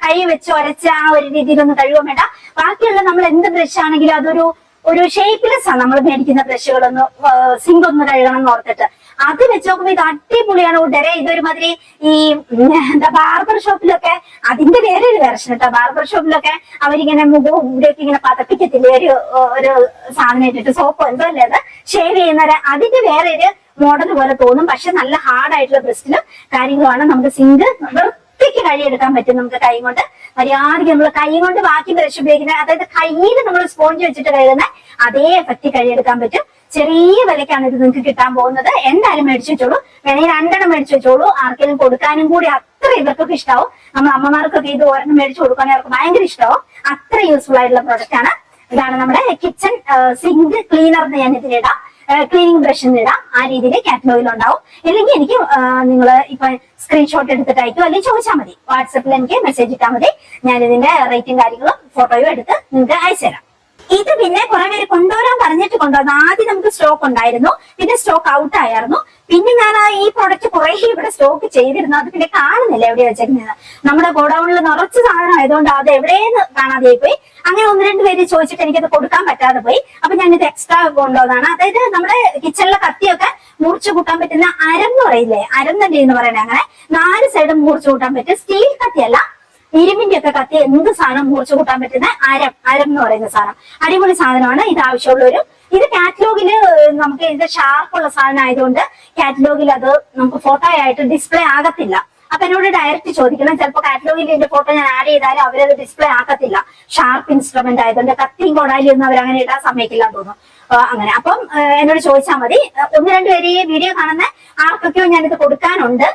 കൈ വെച്ച് ഒരച്ച് ആ ഒരു രീതിയിലൊന്നും കഴുകാൻ വേണ്ട. ബാക്കിയുള്ള നമ്മൾ എന്ത് ബ്രഷ് ആണെങ്കിലും അതൊരു ഷേപ്പ്ലെസ് ആണ് നമ്മൾ മേടിക്കുന്ന ബ്രഷുകളൊന്ന് സിങ്ക് ഒന്ന് കഴുകണം എന്ന് ഓർത്തിട്ട്. അത് വെച്ച് നോക്കുമ്പോ ഇത് അടിപൊളിയാണ് കൂട്ടുകാരെ. ഇതൊരുമാതിരി ഈ എന്താ ബാർബർ ഷോപ്പിലൊക്കെ അതിന്റെ വേറൊരു വെർഷൻ കേട്ടോ. ബാർബർ ഷോപ്പിലൊക്കെ അവരിങ്ങനെ മുഖവും ഇവിടെയൊക്കെ ഇങ്ങനെ പതപ്പിക്കത്തില്ലേ, ഒരു സാധനം ഇട്ടിട്ട് സോപ്പ് എന്തോ അല്ലേ അത് ഷേവ് ചെയ്യുന്നവരെ, അതിന്റെ വേറൊരു മോഡൽ പോലെ തോന്നും. പക്ഷെ നല്ല ഹാർഡ് ആയിട്ടുള്ള ബ്രസ്റ്റിലും കാര്യങ്ങളുമാണ്. നമുക്ക് സിങ്ക് വൃത്തിക്ക് കഴുകിയെടുക്കാൻ പറ്റും. നമുക്ക് കൈ കൊണ്ട് മര്യാദയ്ക്ക് നമ്മൾ കൈ കൊണ്ട് ബാക്കി ബ്രഷ് ഉപയോഗിക്കുന്ന, അതായത് കയ്യിൽ നമ്മൾ സ്പോഞ്ച് വെച്ചിട്ട് കഴുകുന്ന അതേ എഫക്റ്റ് കഴുകിയെടുക്കാൻ പറ്റും. ചെറിയ വിലക്കാണ് ഇത് നിങ്ങൾക്ക് കിട്ടാൻ പോകുന്നത്. എന്തായാലും മേടിച്ചു വെച്ചോളൂ, വേണമെങ്കിൽ 2 മേടിച്ചു വെച്ചോളൂ. ആർക്കെങ്കിലും കൊടുക്കാനും കൂടി അത്ര ഇവർക്കൊക്കെ ഇഷ്ടാവും. നമ്മൾ അമ്മമാർക്കൊക്കെ ഇത് ഒരെണ്ണം മേടിച്ചു കൊടുക്കുകയാണെങ്കിൽ അവർക്ക് ഭയങ്കര ഇഷ്ടമാവും. അത്ര യൂസ്ഫുൾ ആയിട്ടുള്ള പ്രോഡക്റ്റ് ആണ്. ഇതാണ് നമ്മുടെ കിച്ചൺ സിങ്ക് ക്ലീനർ എന്ന് ഞാൻ ഇതിലിടാം, ക്ലീനിങ് ബ്രഷ് ഇടാം. ആ രീതിയിൽ കാറ്റലോഗിൽ ഉണ്ടാവും. ഇല്ലെങ്കിൽ എനിക്ക് നിങ്ങൾ ഇപ്പൊ സ്ക്രീൻഷോട്ട് എടുത്തിട്ട് അയക്കും, അല്ലെങ്കിൽ ചോദിച്ചാൽ മതി. വാട്സപ്പിൽ എനിക്ക് മെസ്സേജ് ഇട്ടാൽ മതി. ഞാൻ ഇതിന്റെ റേറ്റും കാര്യങ്ങളും ഫോട്ടോയും എടുത്ത് നിങ്ങൾക്ക് അയച്ചു തരാം. ഇത് പിന്നെ കുറെ പേര് കൊണ്ടുവരാൻ പറഞ്ഞിട്ട് കൊണ്ടുവന്നു. ആദ്യം നമുക്ക് സ്റ്റോക്ക് ഉണ്ടായിരുന്നു, പിന്നെ സ്റ്റോക്ക് ഔട്ട് ആയിരുന്നു. പിന്നെ ഞാൻ ഈ പ്രോഡക്റ്റ് കുറെ ഇവിടെ സ്റ്റോക്ക് ചെയ്തിരുന്നു. അത് പിന്നെ കാണുന്നില്ല എവിടെ വെച്ചിരുന്നത്. നമ്മുടെ ഗോഡൌണിൽ നിറച്ച് സാധനം ആയതുകൊണ്ട് അത് എവിടെയെന്ന് കാണാതെ പോയി. അങ്ങനെ 1-2 പേര് ചോദിച്ചിട്ട് എനിക്കത് കൊടുക്കാൻ പറ്റാതെ പോയി. അപ്പൊ ഞാനിത് എക്സ്ട്രാ കൊണ്ടുവന്നതാണ്. അതായത് നമ്മുടെ കിച്ചണിലെ കത്തിയൊക്കെ മുറിച്ചു കൂട്ടാൻ പറ്റുന്ന അരം എന്ന് പറയില്ലേ, അരം തന്നെ എന്ന് പറയുന്നത്. അങ്ങനെ 4 സൈഡും മുറിച്ചു കൂട്ടാൻ പറ്റും. സ്റ്റീൽ കത്തിയല്ല, ഇരുമ്പിന്റെ ഒക്കെ കത്തി എന്ത് സാധനം മുറിച്ചു കൂട്ടാൻ പറ്റുന്ന അരം എന്ന് പറയുന്ന സാധനം. അടിപൊളി സാധനമാണ്. ഇത് ആവശ്യമുള്ളവര് ഇത് കാറ്റലോഗില് നമുക്ക് ഇത് ഷാർപ്പുള്ള സാധനം ആയതുകൊണ്ട് കാറ്റലോഗിൽ അത് നമുക്ക് ഫോട്ടോ ആയിട്ട് ഡിസ്പ്ലേ ആകത്തില്ല. അപ്പൊ എന്നോട് ഡയറക്റ്റ് ചോദിക്കണം. ചിലപ്പോൾ കാറ്റലോഗിൽ ഇതിന്റെ ഫോട്ടോ ഞാൻ ആഡ് ചെയ്താലും അവരത് ഡിസ്പ്ലേ ആക്കത്തില്ല. ഷാർപ്പ് ഇൻസ്ട്രുമെന്റ് ആയതുകൊണ്ട് കത്തിയും കൊടാലിയും ഒന്നും അവരങ്ങനെ ഇടാൻ സമ്മതിക്കില്ല തോന്നുന്നു. അങ്ങനെ അപ്പം എന്നോട് ചോദിച്ചാൽ മതി. 1-2 പേര് ഈ വീഡിയോ കാണുന്ന ആർക്കൊക്കെയോ ഞാനിത് കൊടുക്കാനുണ്ട്,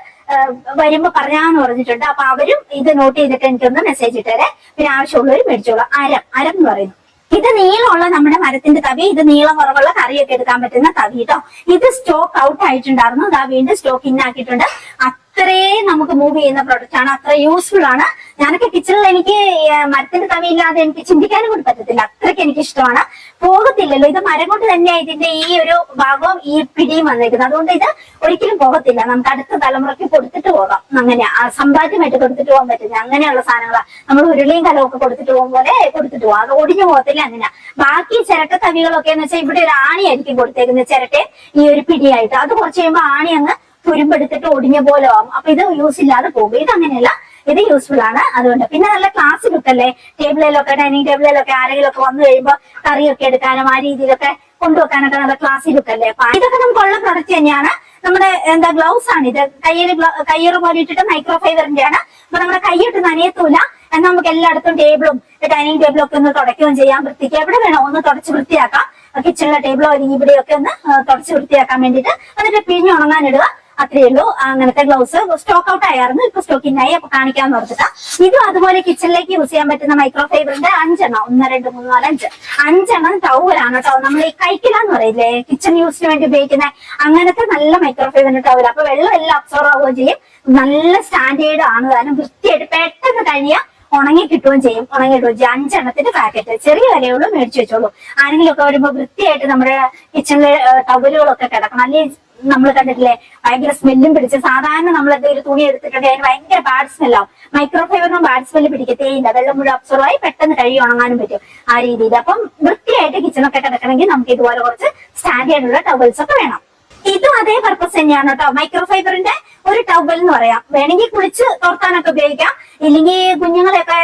വരുമ്പോ പറയാന്ന് പറഞ്ഞിട്ടുണ്ട്. അപ്പൊ അവരും ഇത് നോട്ട് ചെയ്തിട്ട് എനിക്കൊന്ന് മെസ്സേജ് ഇട്ടേരെ. പിന്നെ ആവശ്യമുള്ളവർ മേടിച്ചോളൂ. അരം എന്ന് പറയുന്നു. ഇത് നീളമുള്ള നമ്മുടെ മരത്തിന്റെ തവി. ഇത് നീളം കുറവുള്ള കറിയൊക്കെ എടുക്കാൻ പറ്റുന്ന തവി കേട്ടോ. ഇത് സ്റ്റോക്ക് ഔട്ട് ആയിട്ടുണ്ടായിരുന്നു, അതാ വീണ്ടും സ്റ്റോക്ക് ഇൻ ആക്കിയിട്ടുണ്ട്. അത്രയും നമുക്ക് മൂവ് ചെയ്യുന്ന പ്രൊഡക്റ്റ് ആണ്, അത്ര യൂസ്ഫുൾ ആണ്. ഞാനൊക്കെ കിച്ചണിൽ എനിക്ക് മരത്തിന്റെ തവി ഇല്ലാതെ എനിക്ക് ചിന്തിക്കാനും കൂടി പറ്റത്തില്ല. അത്രയ്ക്ക് എനിക്ക് ഇഷ്ടമാണ്. പോകത്തില്ലല്ലോ, ഇത് മരം കൊണ്ട് തന്നെയാണ് ഇതിന്റെ ഈ ഒരു ഭാഗവും ഈ പിടിയും വന്നേക്കുന്നത്. അതുകൊണ്ട് ഇത് ഒരിക്കലും പോകത്തില്ല. നമുക്ക് അടുത്ത തലമുറയ്ക്ക് കൊടുത്തിട്ട് പോകാം. അങ്ങനെ സമ്പാദ്യമായിട്ട് കൊടുത്തിട്ട് പോകാൻ പറ്റുന്ന അങ്ങനെയുള്ള സാധനങ്ങളാണ്. നമ്മൾ ഉരുളിയും കലമൊക്കെ കൊടുത്തിട്ട് പോകും പോലെ കൊടുത്തിട്ട് പോകാം. അത് ഒടിഞ്ഞു പോകത്തില്ല. അങ്ങനെ ബാക്കി ചിരട്ട തവികളൊക്കെ എന്ന് വെച്ചാൽ ഇവിടെ ഒരു ആണിയായിരിക്കും കൊടുത്തേക്കുന്നത്, ചിരട്ടയും ഈ ഒരു പിടിയായിട്ട്. അത് കുറച്ച് കഴിയുമ്പോൾ ആണി അങ്ങ് തുരുമ്പെടുത്തിട്ട് ഒടിഞ്ഞ പോലെ ആവും. അപ്പൊ ഇത് യൂസ് ഇല്ലാതെ പോകും. ഇത് അങ്ങനെയല്ല, ഇത് യൂസ്ഫുൾ ആണ്. അതുകൊണ്ട് പിന്നെ നല്ല ക്ലാസ് ലുക്കല്ലേ, ടേബിളിലൊക്കെ ഡൈനിങ് ടേബിളിലൊക്കെ ആരെങ്കിലും ഒക്കെ വന്നു കഴിയുമ്പോൾ കറിയൊക്കെ എടുക്കാനും ആ രീതിയിലൊക്കെ കൊണ്ടുവെക്കാനൊക്കെ നല്ല ക്ലാസ് ലുക്കല്ലേ. അപ്പൊ ഇതൊക്കെ നമുക്കുള്ള പ്രൊഡക്റ്റ് തന്നെയാണ്. നമ്മുടെ എന്താ ഗ്ലൗസ് ആണ് ഇത്. കയ്യേറ് പോലെ ഇട്ടിട്ട് മൈക്രോ ഫൈബറിന്റെ ആണ്. അപ്പൊ നമ്മുടെ കൈയിട്ട് നനയത്തൂല. എന്നാൽ നമുക്ക് എല്ലായിടത്തും ടേബിളും ഡൈനിങ് ടേബിളും ഒക്കെ ഒന്ന് തുടയ്ക്കുകയും ചെയ്യാം. വൃത്തിക്ക് എവിടെ വേണോ ഒന്ന് തുടച്ച് വൃത്തിയാക്കാം. കിച്ചണിലെ ടേബിളോ അല്ലെങ്കിൽ ഇവിടെയൊക്കെ ഒന്ന് തുടച്ച് വൃത്തിയാക്കാൻ വേണ്ടിയിട്ട്. എന്നിട്ട് പിഴിഞ്ഞ് ഉണങ്ങാനിടുക. അത്രയേ ഉള്ളൂ. അങ്ങനത്തെ ഗ്ലൗസ് സ്റ്റോക്ക് ഔട്ട് ആയിരുന്നു, ഇപ്പൊ സ്റ്റോക്ക് ഇൻ ആയി. അപ്പൊ കാണിക്കാന്ന് ഓർത്തിട്ടാ. ഇതും അതുപോലെ കിച്ചണിലേക്ക് യൂസ് ചെയ്യാൻ പറ്റുന്ന മൈക്രോ ഫൈബറിന്റെ 5 എണ്ണം, 1 2 3 4 5 ടവലാണ് കേട്ടോ. നമ്മൾ ഈ കൈക്കിലാന്ന് പറയില്ലേ, കിച്ചൺ യൂസിന് വേണ്ടി ഉപയോഗിക്കുന്ന അങ്ങനത്തെ നല്ല മൈക്രോ ഫൈബറിന്റെ ടവൽ. അപ്പൊ വെള്ളം എല്ലാം അബ്സോർവ് ആവുകയും ചെയ്യും. നല്ല സ്റ്റാൻഡേർഡ് ആണ്. കാരണം വൃത്തിയായിട്ട് പെട്ടെന്ന് കഴിഞ്ഞാൽ ഉണങ്ങി കിട്ടുകയും ചെയ്യും. 5 എണ്ണത്തിന്റെ പാക്കറ്റ് ചെറിയ വിലയുള്ളൂ, മേടിച്ചു വെച്ചോളൂ. ആരെങ്കിലും ഒക്കെ വരുമ്പോ വൃത്തിയായിട്ട് നമ്മുടെ കിച്ചണിലെ ടവലുകളൊക്കെ കിടക്കണം. അല്ലെങ്കിൽ നമ്മൾ കണ്ടിട്ടില്ലേ, ഭയങ്കര സ്മെല്ലും പിടിച്ച് സാധാരണ നമ്മൾ എന്തെങ്കിലും തുണി എടുത്തിട്ടുണ്ടെങ്കിൽ അതിന് ഭയങ്കര ബാഡ് സ്മെല്ലാവും. മൈക്രോ ഫൈബറിനും ബാഡ് സ്മെല്ല് പിടിക്കത്തേയില്ല. വെള്ളം മുഴുവൻ അബ്സോർവ് ആയി പെട്ടെന്ന് കഴുകി ഉണങ്ങാനും പറ്റും ആ രീതിയിൽ. അപ്പം വൃത്തിയായിട്ട് കിച്ചണൊക്കെ കിടക്കണമെങ്കിൽ നമുക്ക് ഇതുപോലെ കുറച്ച് സ്റ്റാൻഡേർഡ് ഉള്ള ടവൽസ് ഒക്കെ വേണം. ഇതും അതേ പർപ്പസ് തന്നെയാണ് കേട്ടോ. മൈക്രോ ഫൈബറിന്റെ ഒരു ടവൽ എന്ന് പറയാം. വേണമെങ്കിൽ കുളിച്ച് തോർത്താനൊക്കെ ഉപയോഗിക്കാം. ഇല്ലെങ്കിൽ കുഞ്ഞുങ്ങളെയൊക്കെ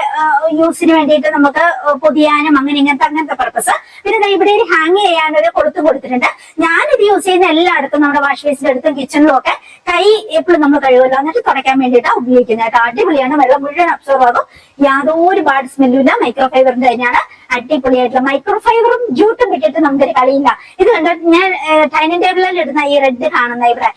യൂസിന് വേണ്ടിയിട്ട് നമുക്ക് പൊതിയാനും അങ്ങനത്തെ പർപ്പസ്. പിന്നെ ഇവിടെ ഒരു ഹാങ് ചെയ്യാനൊരു കൊടുത്തിട്ടുണ്ട്. ഞാനിത് യൂസ് ചെയ്യുന്ന എല്ലായിടത്തും നമ്മുടെ വാഷ് ബേസിന്റെ അടുത്തും കിച്ചണിലും ഒക്കെ കൈ എപ്പോഴും നമ്മൾ കഴുകുമല്ലോ, എന്നിട്ട് തുടയ്ക്കാൻ വേണ്ടിയിട്ടാണ് ഉപയോഗിക്കുന്നത് കേട്ടോ. അടിപൊളിയാണ്. വെള്ളം മുഴുവൻ അബ്സോർവ് ആകും. യാതൊരു ബാഡ് സ്മെല്ലും ഇല്ല. മൈക്രോ ഫൈബറിന്റെ തന്നെയാണ്. അടിപൊളിയായിട്ടുള്ള മൈക്രോ ഫൈബറും ജൂട്ടും കിട്ടിയിട്ട് നമുക്കൊരു കളിയില്ല. ഇത് കണ്ടോ, ഞാൻ ഡൈനിങ് ടേബിളിൽ ഇടുന്ന ഈ റെഡ് കാണുന്ന ഇവിടെ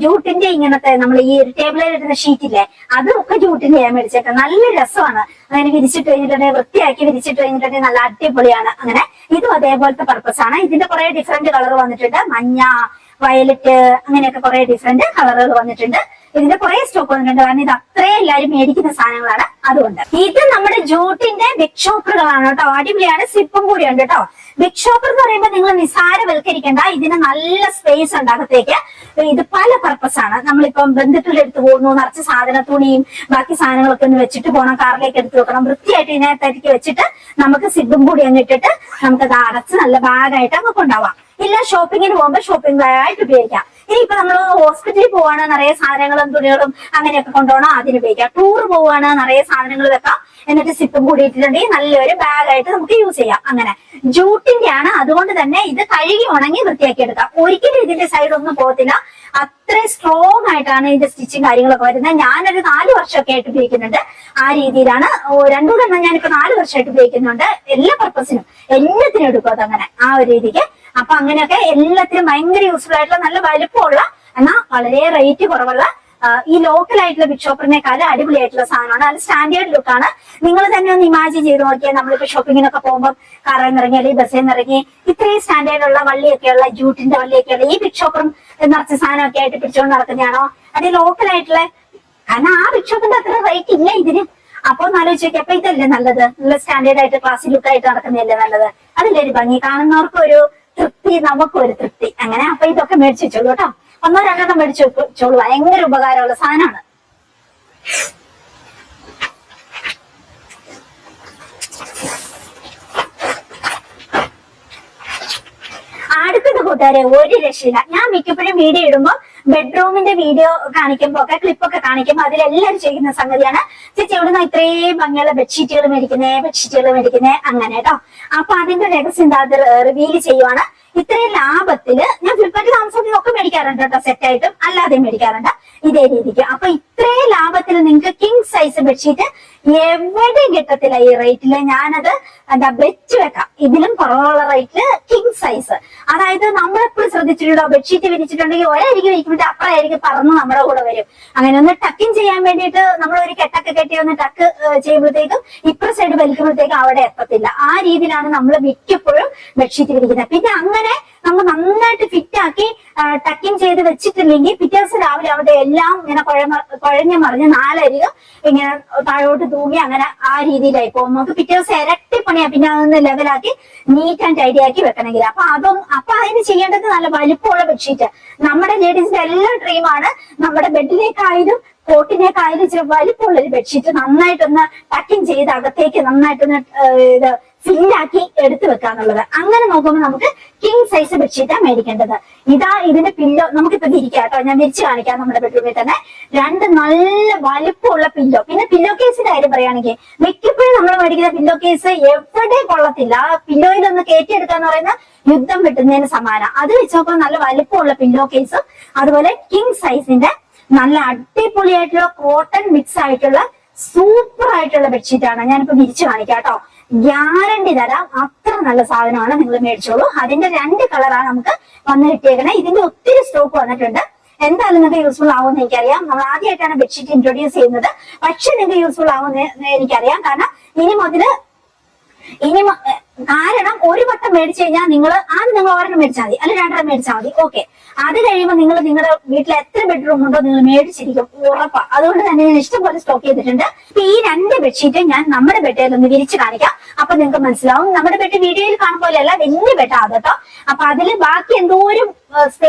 ജൂട്ടിന്റെ ഇങ്ങനത്തെ നമ്മൾ ഈ ടേബിളിൽ ഇടുന്ന ഷീറ്റില്ലേ, അതും ഒക്കെ ജൂട്ടിന്റെ ഞാൻ മേടിച്ചേക്കാം. നല്ല രസമാണ് അങ്ങനെ വിരിച്ചിട്ട് കഴിഞ്ഞിട്ടുണ്ടെങ്കിൽ, വൃത്തിയാക്കി വിരിച്ചിട്ട് കഴിഞ്ഞിട്ടുണ്ടെങ്കിൽ നല്ല അടിപൊളിയാണ്. അങ്ങനെ ഇതും അതേപോലത്തെ പർപ്പസ് ആണ്. ഇതിന്റെ കുറെ ഡിഫറെന്റ് കളർ വന്നിട്ടുണ്ട്, മഞ്ഞ, വയലറ്റ്, അങ്ങനെയൊക്കെ കുറെ ഡിഫറെന്റ് കളറുകൾ വന്നിട്ടുണ്ട്. ഇതിന്റെ കുറെ സ്റ്റോക്ക് വന്നിട്ടുണ്ട്, കാരണം ഇത് അത്രയും എല്ലാവരും മേടിക്കുന്ന സാധനങ്ങളാണ്. അതുകൊണ്ട് ഇത് നമ്മുടെ ജൂട്ടിന്റെ ബിഗ് ഷോപ്പറുകളാണ് കേട്ടോ. അടിപൊളിയാണ്, സിപ്പും കൂടി ഉണ്ട് കേട്ടോ. ബിഗ് ഷോപ്പർ എന്ന് പറയുമ്പോൾ നിങ്ങൾ നിസാരവൽക്കരിക്കേണ്ട, ഇതിന് നല്ല സ്പേസ് ഉണ്ട് അകത്തേക്ക്. ഇത് പല പർപ്പസ് ആണ്. നമ്മളിപ്പം ബന്ധുക്കളുടെ എടുത്ത് പോകുന്നു, നിറച്ച് സാധന തുണിയും ബാക്കി സാധനങ്ങളൊക്കെ ഒന്ന് വെച്ചിട്ട് പോകണം, കാറിലേക്ക് എടുത്ത് വെക്കണം, വൃത്തിയായിട്ട് ഇതിനകത്തേക്ക് വെച്ചിട്ട് നമുക്ക് സിബും കൂടി അങ്ങ് ഇട്ടിട്ട് നമുക്കത് അടച്ച് നല്ല ബാഗായിട്ട് നമുക്ക് കൊണ്ടുപോവാം. ഇല്ല ഷോപ്പിങ്ങിന് പോകുമ്പോൾ ഷോപ്പിംഗ് ബാഗായിട്ട് ഉപയോഗിക്കാം. ഇനിയിപ്പോ നമ്മൾ ഹോസ്പിറ്റലിൽ പോവാണ്, നിറയെ സാധനങ്ങളും തുണികളും അങ്ങനെയൊക്കെ കൊണ്ടുപോകണം, അതിന് ഉപയോഗിക്കാം. ടൂർ പോവാണ്, നിറയെ സാധനങ്ങൾ വെക്കാം, എന്നിട്ട് സിപ്പും കൂടി ഇട്ടിട്ടുണ്ടെങ്കിൽ നല്ലൊരു ബാഗായിട്ട് നമുക്ക് യൂസ് ചെയ്യാം. അങ്ങനെ ജൂട്ടിന്റെ ആണ്, അതുകൊണ്ട് തന്നെ ഇത് കഴുകി ഉണങ്ങി വൃത്തിയാക്കി എടുക്കാം. ഒരിക്കലും ഇതിന്റെ സൈഡ് ഒന്നും പോകത്തില്ല, അത്രയും സ്ട്രോങ് ആയിട്ടാണ് ഇതിന്റെ സ്റ്റിച്ചിങ് കാര്യങ്ങളൊക്കെ വരുന്നത്. ഞാനൊരു 4 വർഷമൊക്കെ ആയിട്ട് ഉപയോഗിക്കുന്നുണ്ട്. ആ രീതിയിലാണ്. 2 എണ്ണം ഞാനിപ്പോ 4 വർഷമായിട്ട് ഉപയോഗിക്കുന്നുണ്ട്. എല്ലാ പർപ്പസിനും എല്ലാത്തിനും എടുക്കും അതങ്ങനെ, ആ ഒരു രീതിക്ക്. അപ്പൊ അങ്ങനെയൊക്കെ എല്ലാത്തിനും ഭയങ്കര യൂസ്ഫുൾ ആയിട്ടുള്ള, നല്ല വലുപ്പമുള്ള, എന്നാൽ വളരെ റേറ്റ് കുറവുള്ള, ഈ ലോക്കൽ ആയിട്ടുള്ള ബിഗ് ഷോപ്പറിനെക്കാളും അടിപൊളിയായിട്ടുള്ള സാധനമാണ്. അത് സ്റ്റാൻഡേർഡ് ലുക്കാണ്. നിങ്ങൾ തന്നെ ഒന്ന് ഇമാജിൻ ചെയ്ത് നോക്കിയാൽ, നമ്മളിപ്പോ ഷോപ്പിങ്ങിനൊക്കെ പോകുമ്പോൾ കാറിൽ നിന്ന് ഇറങ്ങി അല്ലെങ്കിൽ ബസ്സിൽ നിന്ന് ഇറങ്ങി ഇത്രയും സ്റ്റാൻഡേർഡ് ഉള്ള വള്ളിയൊക്കെയുള്ള, ജൂട്ടിന്റെ വള്ളിയൊക്കെയുള്ള ഈ ബിഗ് ഷോപ്പറും നിറച്ച സാധനമൊക്കെ ആയിട്ട് പിടിച്ചുകൊണ്ട് നടക്കുന്നതാണോ അത് ലോക്കൽ ആയിട്ടുള്ള? കാരണം ആ ബിഗ് ഷോപ്പിന്റെ അത്ര റേറ്റ് ഇല്ല ഇതിന്. അപ്പൊ ഒന്ന് ആലോചിച്ച് നോക്കി, അപ്പൊ ഇതല്ലേ നല്ലത്? നല്ല സ്റ്റാൻഡേർഡ് ആയിട്ട് ക്ലാസ്സിൽ ലുക്കായിട്ട് നടക്കുന്നതല്ലേ നല്ലത്? അതില്ലേ ഒരു ഭംഗി, കാണുന്നവർക്ക് ഒരു തൃപ്തി, നമുക്കും ഒരു തൃപ്തി. അങ്ങനെ അപ്പൊ ഇതൊക്കെ മേടിച്ചു വെച്ചോളൂ കേട്ടോ. 1-2 മേടിച്ചു വെച്ചോളൂ, ഭയങ്കര ഉപകാരമുള്ള സാധനമാണ്. അടുത്തത് കൂട്ടുകാരെ, ഒരു രക്ഷയില്ല. ഞാൻ മിക്കപ്പോഴും വീഡിയോ ഇടുമ്പോൾ ബെഡ്റൂമിന്റെ വീഡിയോ കാണിക്കുമ്പോ ഒക്കെ, ക്ലിപ്പൊക്കെ കാണിക്കുമ്പോ അതിലെല്ലാവരും ചെയ്യുന്ന സംഗതിയാണ്, ചേച്ചി എവിടുന്ന ഇത്രയും ഭംഗിയുള്ള ബെഡ്ഷീറ്റുകൾ മേടിക്കുന്നേ അങ്ങനെ കേട്ടോ. അപ്പൊ അതിന്റെ രഹസ്യം എന്താ, അത് റിവീൽ ചെയ്യുവാണ്. ഇത്രയും ലാഭത്തില് ഞാൻ ഫ്ലിപ്കാർട്ട് താമസത്തിൽ ഒക്കെ മേടിക്കാറുണ്ട് കേട്ടോ, സെറ്റായിട്ടും അല്ലാതെ മേടിക്കാറുണ്ട് ഇതേ രീതിക്ക്. അപ്പൊ ഇത്രയും ലാഭത്തിൽ നിങ്ങൾക്ക് കിങ് സൈസ് ബെഡ്ഷീറ്റ് എവിടെയും കിട്ടത്തില്ല ഈ റേറ്റില്. ഞാനത് എന്താ വെച്ച് വെക്കാം, ഇതിലും കുറവുള്ള റേറ്റില് കിങ് സൈസ്. അതായത് നമ്മളെപ്പോഴും ശ്രദ്ധിച്ചിട്ടുണ്ടോ, ബെഡ്ഷീറ്റ് വിരിച്ചിട്ടുണ്ടെങ്കിൽ ഒരായിരിക്കും വിരിക്കുമ്പോൾ അപ്പുറമായിരിക്കും പറന്ന് നമ്മുടെ കൂടെ വരും. അങ്ങനെ ഒന്ന് ടക്കിങ് ചെയ്യാൻ വേണ്ടിയിട്ട് നമ്മൾ ഒരു കെട്ടൊക്കെ കെട്ടി ഒന്ന് ടക്ക് ചെയ്യുമ്പോഴത്തേക്കും ഇപ്പുറ സൈഡ് വലിക്കുമ്പോഴത്തേക്കും അവിടെ എത്തത്തില്ല. ആ രീതിയിലാണ് നമ്മൾ മിക്കപ്പോഴും ബെഡ്ഷീറ്റ് വിരിക്കുന്നത്. പിന്നെ അങ്ങനെ നമ്മൾ നന്നായിട്ട് ഫിറ്റ് ആക്കി ടക്കിങ് ചെയ്ത് വെച്ചിട്ടില്ലെങ്കിൽ പിറ്റേ ദിവസം രാവിലെ അവിടെ എല്ലാം ഇങ്ങനെ കുഴഞ്ഞു മറിഞ്ഞ് 4 അരികം ഇങ്ങനെ താഴോട്ട് തൂങ്ങി അങ്ങനെ ആ രീതിയിലായി പോകും. നമുക്ക് പിറ്റേ ദിവസം ഇരട്ടി പണിയാ പിന്നെ അതൊന്ന് ലെവലാക്കി നീറ്റ് ആൻഡ് ടൈഡി ആക്കി വെക്കണമെങ്കിൽ. അപ്പൊ അതിന് ചെയ്യേണ്ടത് നല്ല വലിപ്പമുള്ള ബെഡ്ഷീറ്റ്. നമ്മുടെ ലേഡീസിന്റെ എല്ലാം ഡ്രീമാണ് നമ്മുടെ ബെഡിലേക്കായാലും കോട്ടിനേക്കായാലും ഇച്ചിരി വലിപ്പമുള്ള ഒരു ബെഡ്ഷീറ്റ് നന്നായിട്ടൊന്ന് ടക്കിങ് ചെയ്ത് അകത്തേക്ക് നന്നായിട്ടൊന്ന് ഇത് ഫില്ലാക്കി എടുത്തു വെക്കാന്നുള്ളത്. അങ്ങനെ നോക്കുമ്പോൾ നമുക്ക് കിങ് സൈസ് ബെഡ്ഷീറ്റാണ് മേടിക്കേണ്ടത്. ഇതാ ഇതിന്റെ പില്ലോ നമുക്കിപ്പോ വിരിക്കാം കേട്ടോ, ഞാൻ വിരിച്ചു കാണിക്കാം. നമ്മുടെ ബെഡ്റൂമിൽ തന്നെ 2 നല്ല വലിപ്പമുള്ള പില്ലോ. പിന്നെ പില്ലോ കേസിന്റെ കാര്യം പറയുകയാണെങ്കിൽ മിക്കപ്പോഴും നമ്മൾ മേടിക്കുന്ന പില്ലോ കേസ് എവിടെ കൊള്ളത്തില്ല. പില്ലോയിലൊന്ന് കയറ്റിയെടുക്കാന്ന് പറയുന്ന യുദ്ധം വെട്ടുന്നതിന് സമാനം. അത് വെച്ച് നോക്കുമ്പോൾ നല്ല വലിപ്പമുള്ള പില്ലോ കേസും അതുപോലെ കിങ് സൈസിന്റെ നല്ല അടിപൊളിയായിട്ടുള്ള കോട്ടൺ മിക്സ് ആയിട്ടുള്ള സൂപ്പർ ആയിട്ടുള്ള ബെഡ്ഷീറ്റ് ആണ്. ഞാനിപ്പോ വിരിച്ചു കാണിക്കാം കേട്ടോ, ഗ്യാരണ്ടി തരാം. അത്ര നല്ല സാധനമാണ്, നിങ്ങൾ മേടിച്ചോളൂ. അതിന്റെ 2 കളറാണ് നമുക്ക് വന്ന് കിട്ടിയേക്കണേ. ഇതിന്റെ ഒത്തിരി സ്റ്റോക്ക് വന്നിട്ടുണ്ട്. എന്തായാലും നിങ്ങൾക്ക് യൂസ്ഫുൾ ആവുമെന്ന് എനിക്കറിയാം. നമ്മൾ ആദ്യമായിട്ടാണ് ബെഡ്ഷീറ്റ് ഇൻട്രൊഡ്യൂസ് ചെയ്യുന്നത്, പക്ഷെ നിങ്ങൾക്ക് യൂസ്ഫുൾ ആവുമെന്ന് എനിക്കറിയാം. കാരണം കാരണം ഒരു വട്ടം മേടിച്ചു കഴിഞ്ഞാൽ നിങ്ങൾ ഒരെണ്ണം മേടിച്ചാൽ മതി, അല്ലെങ്കിൽ 2 മേടിച്ചാൽ മതി. ഓക്കെ, അത് കഴിയുമ്പോൾ നിങ്ങൾ നിങ്ങളുടെ വീട്ടിൽ എത്ര ബെഡ്റൂം ഉണ്ടോ നിങ്ങൾ മേടിച്ചിരിക്കും, ഉറപ്പാ. അതുകൊണ്ട് തന്നെ ഞാൻ ഇഷ്ടംപോലെ സ്റ്റോക്ക് ചെയ്തിട്ടുണ്ട്. ഇപ്പൊ ഈ 2 ബെഡ്ഷീറ്റ് ഞാൻ നമ്മുടെ ബെഡിൽ ഒന്ന് വിരിച്ച് കാണിക്കാം. അപ്പൊ നിങ്ങൾക്ക് മനസ്സിലാവും. നമ്മുടെ ബെഡ് വീഡിയോയിൽ കാണുമ്പോൾ അല്ല, വലിയ ബെഡാ കേട്ടോ. അപ്പൊ അതില് ബാക്കി എന്തോരം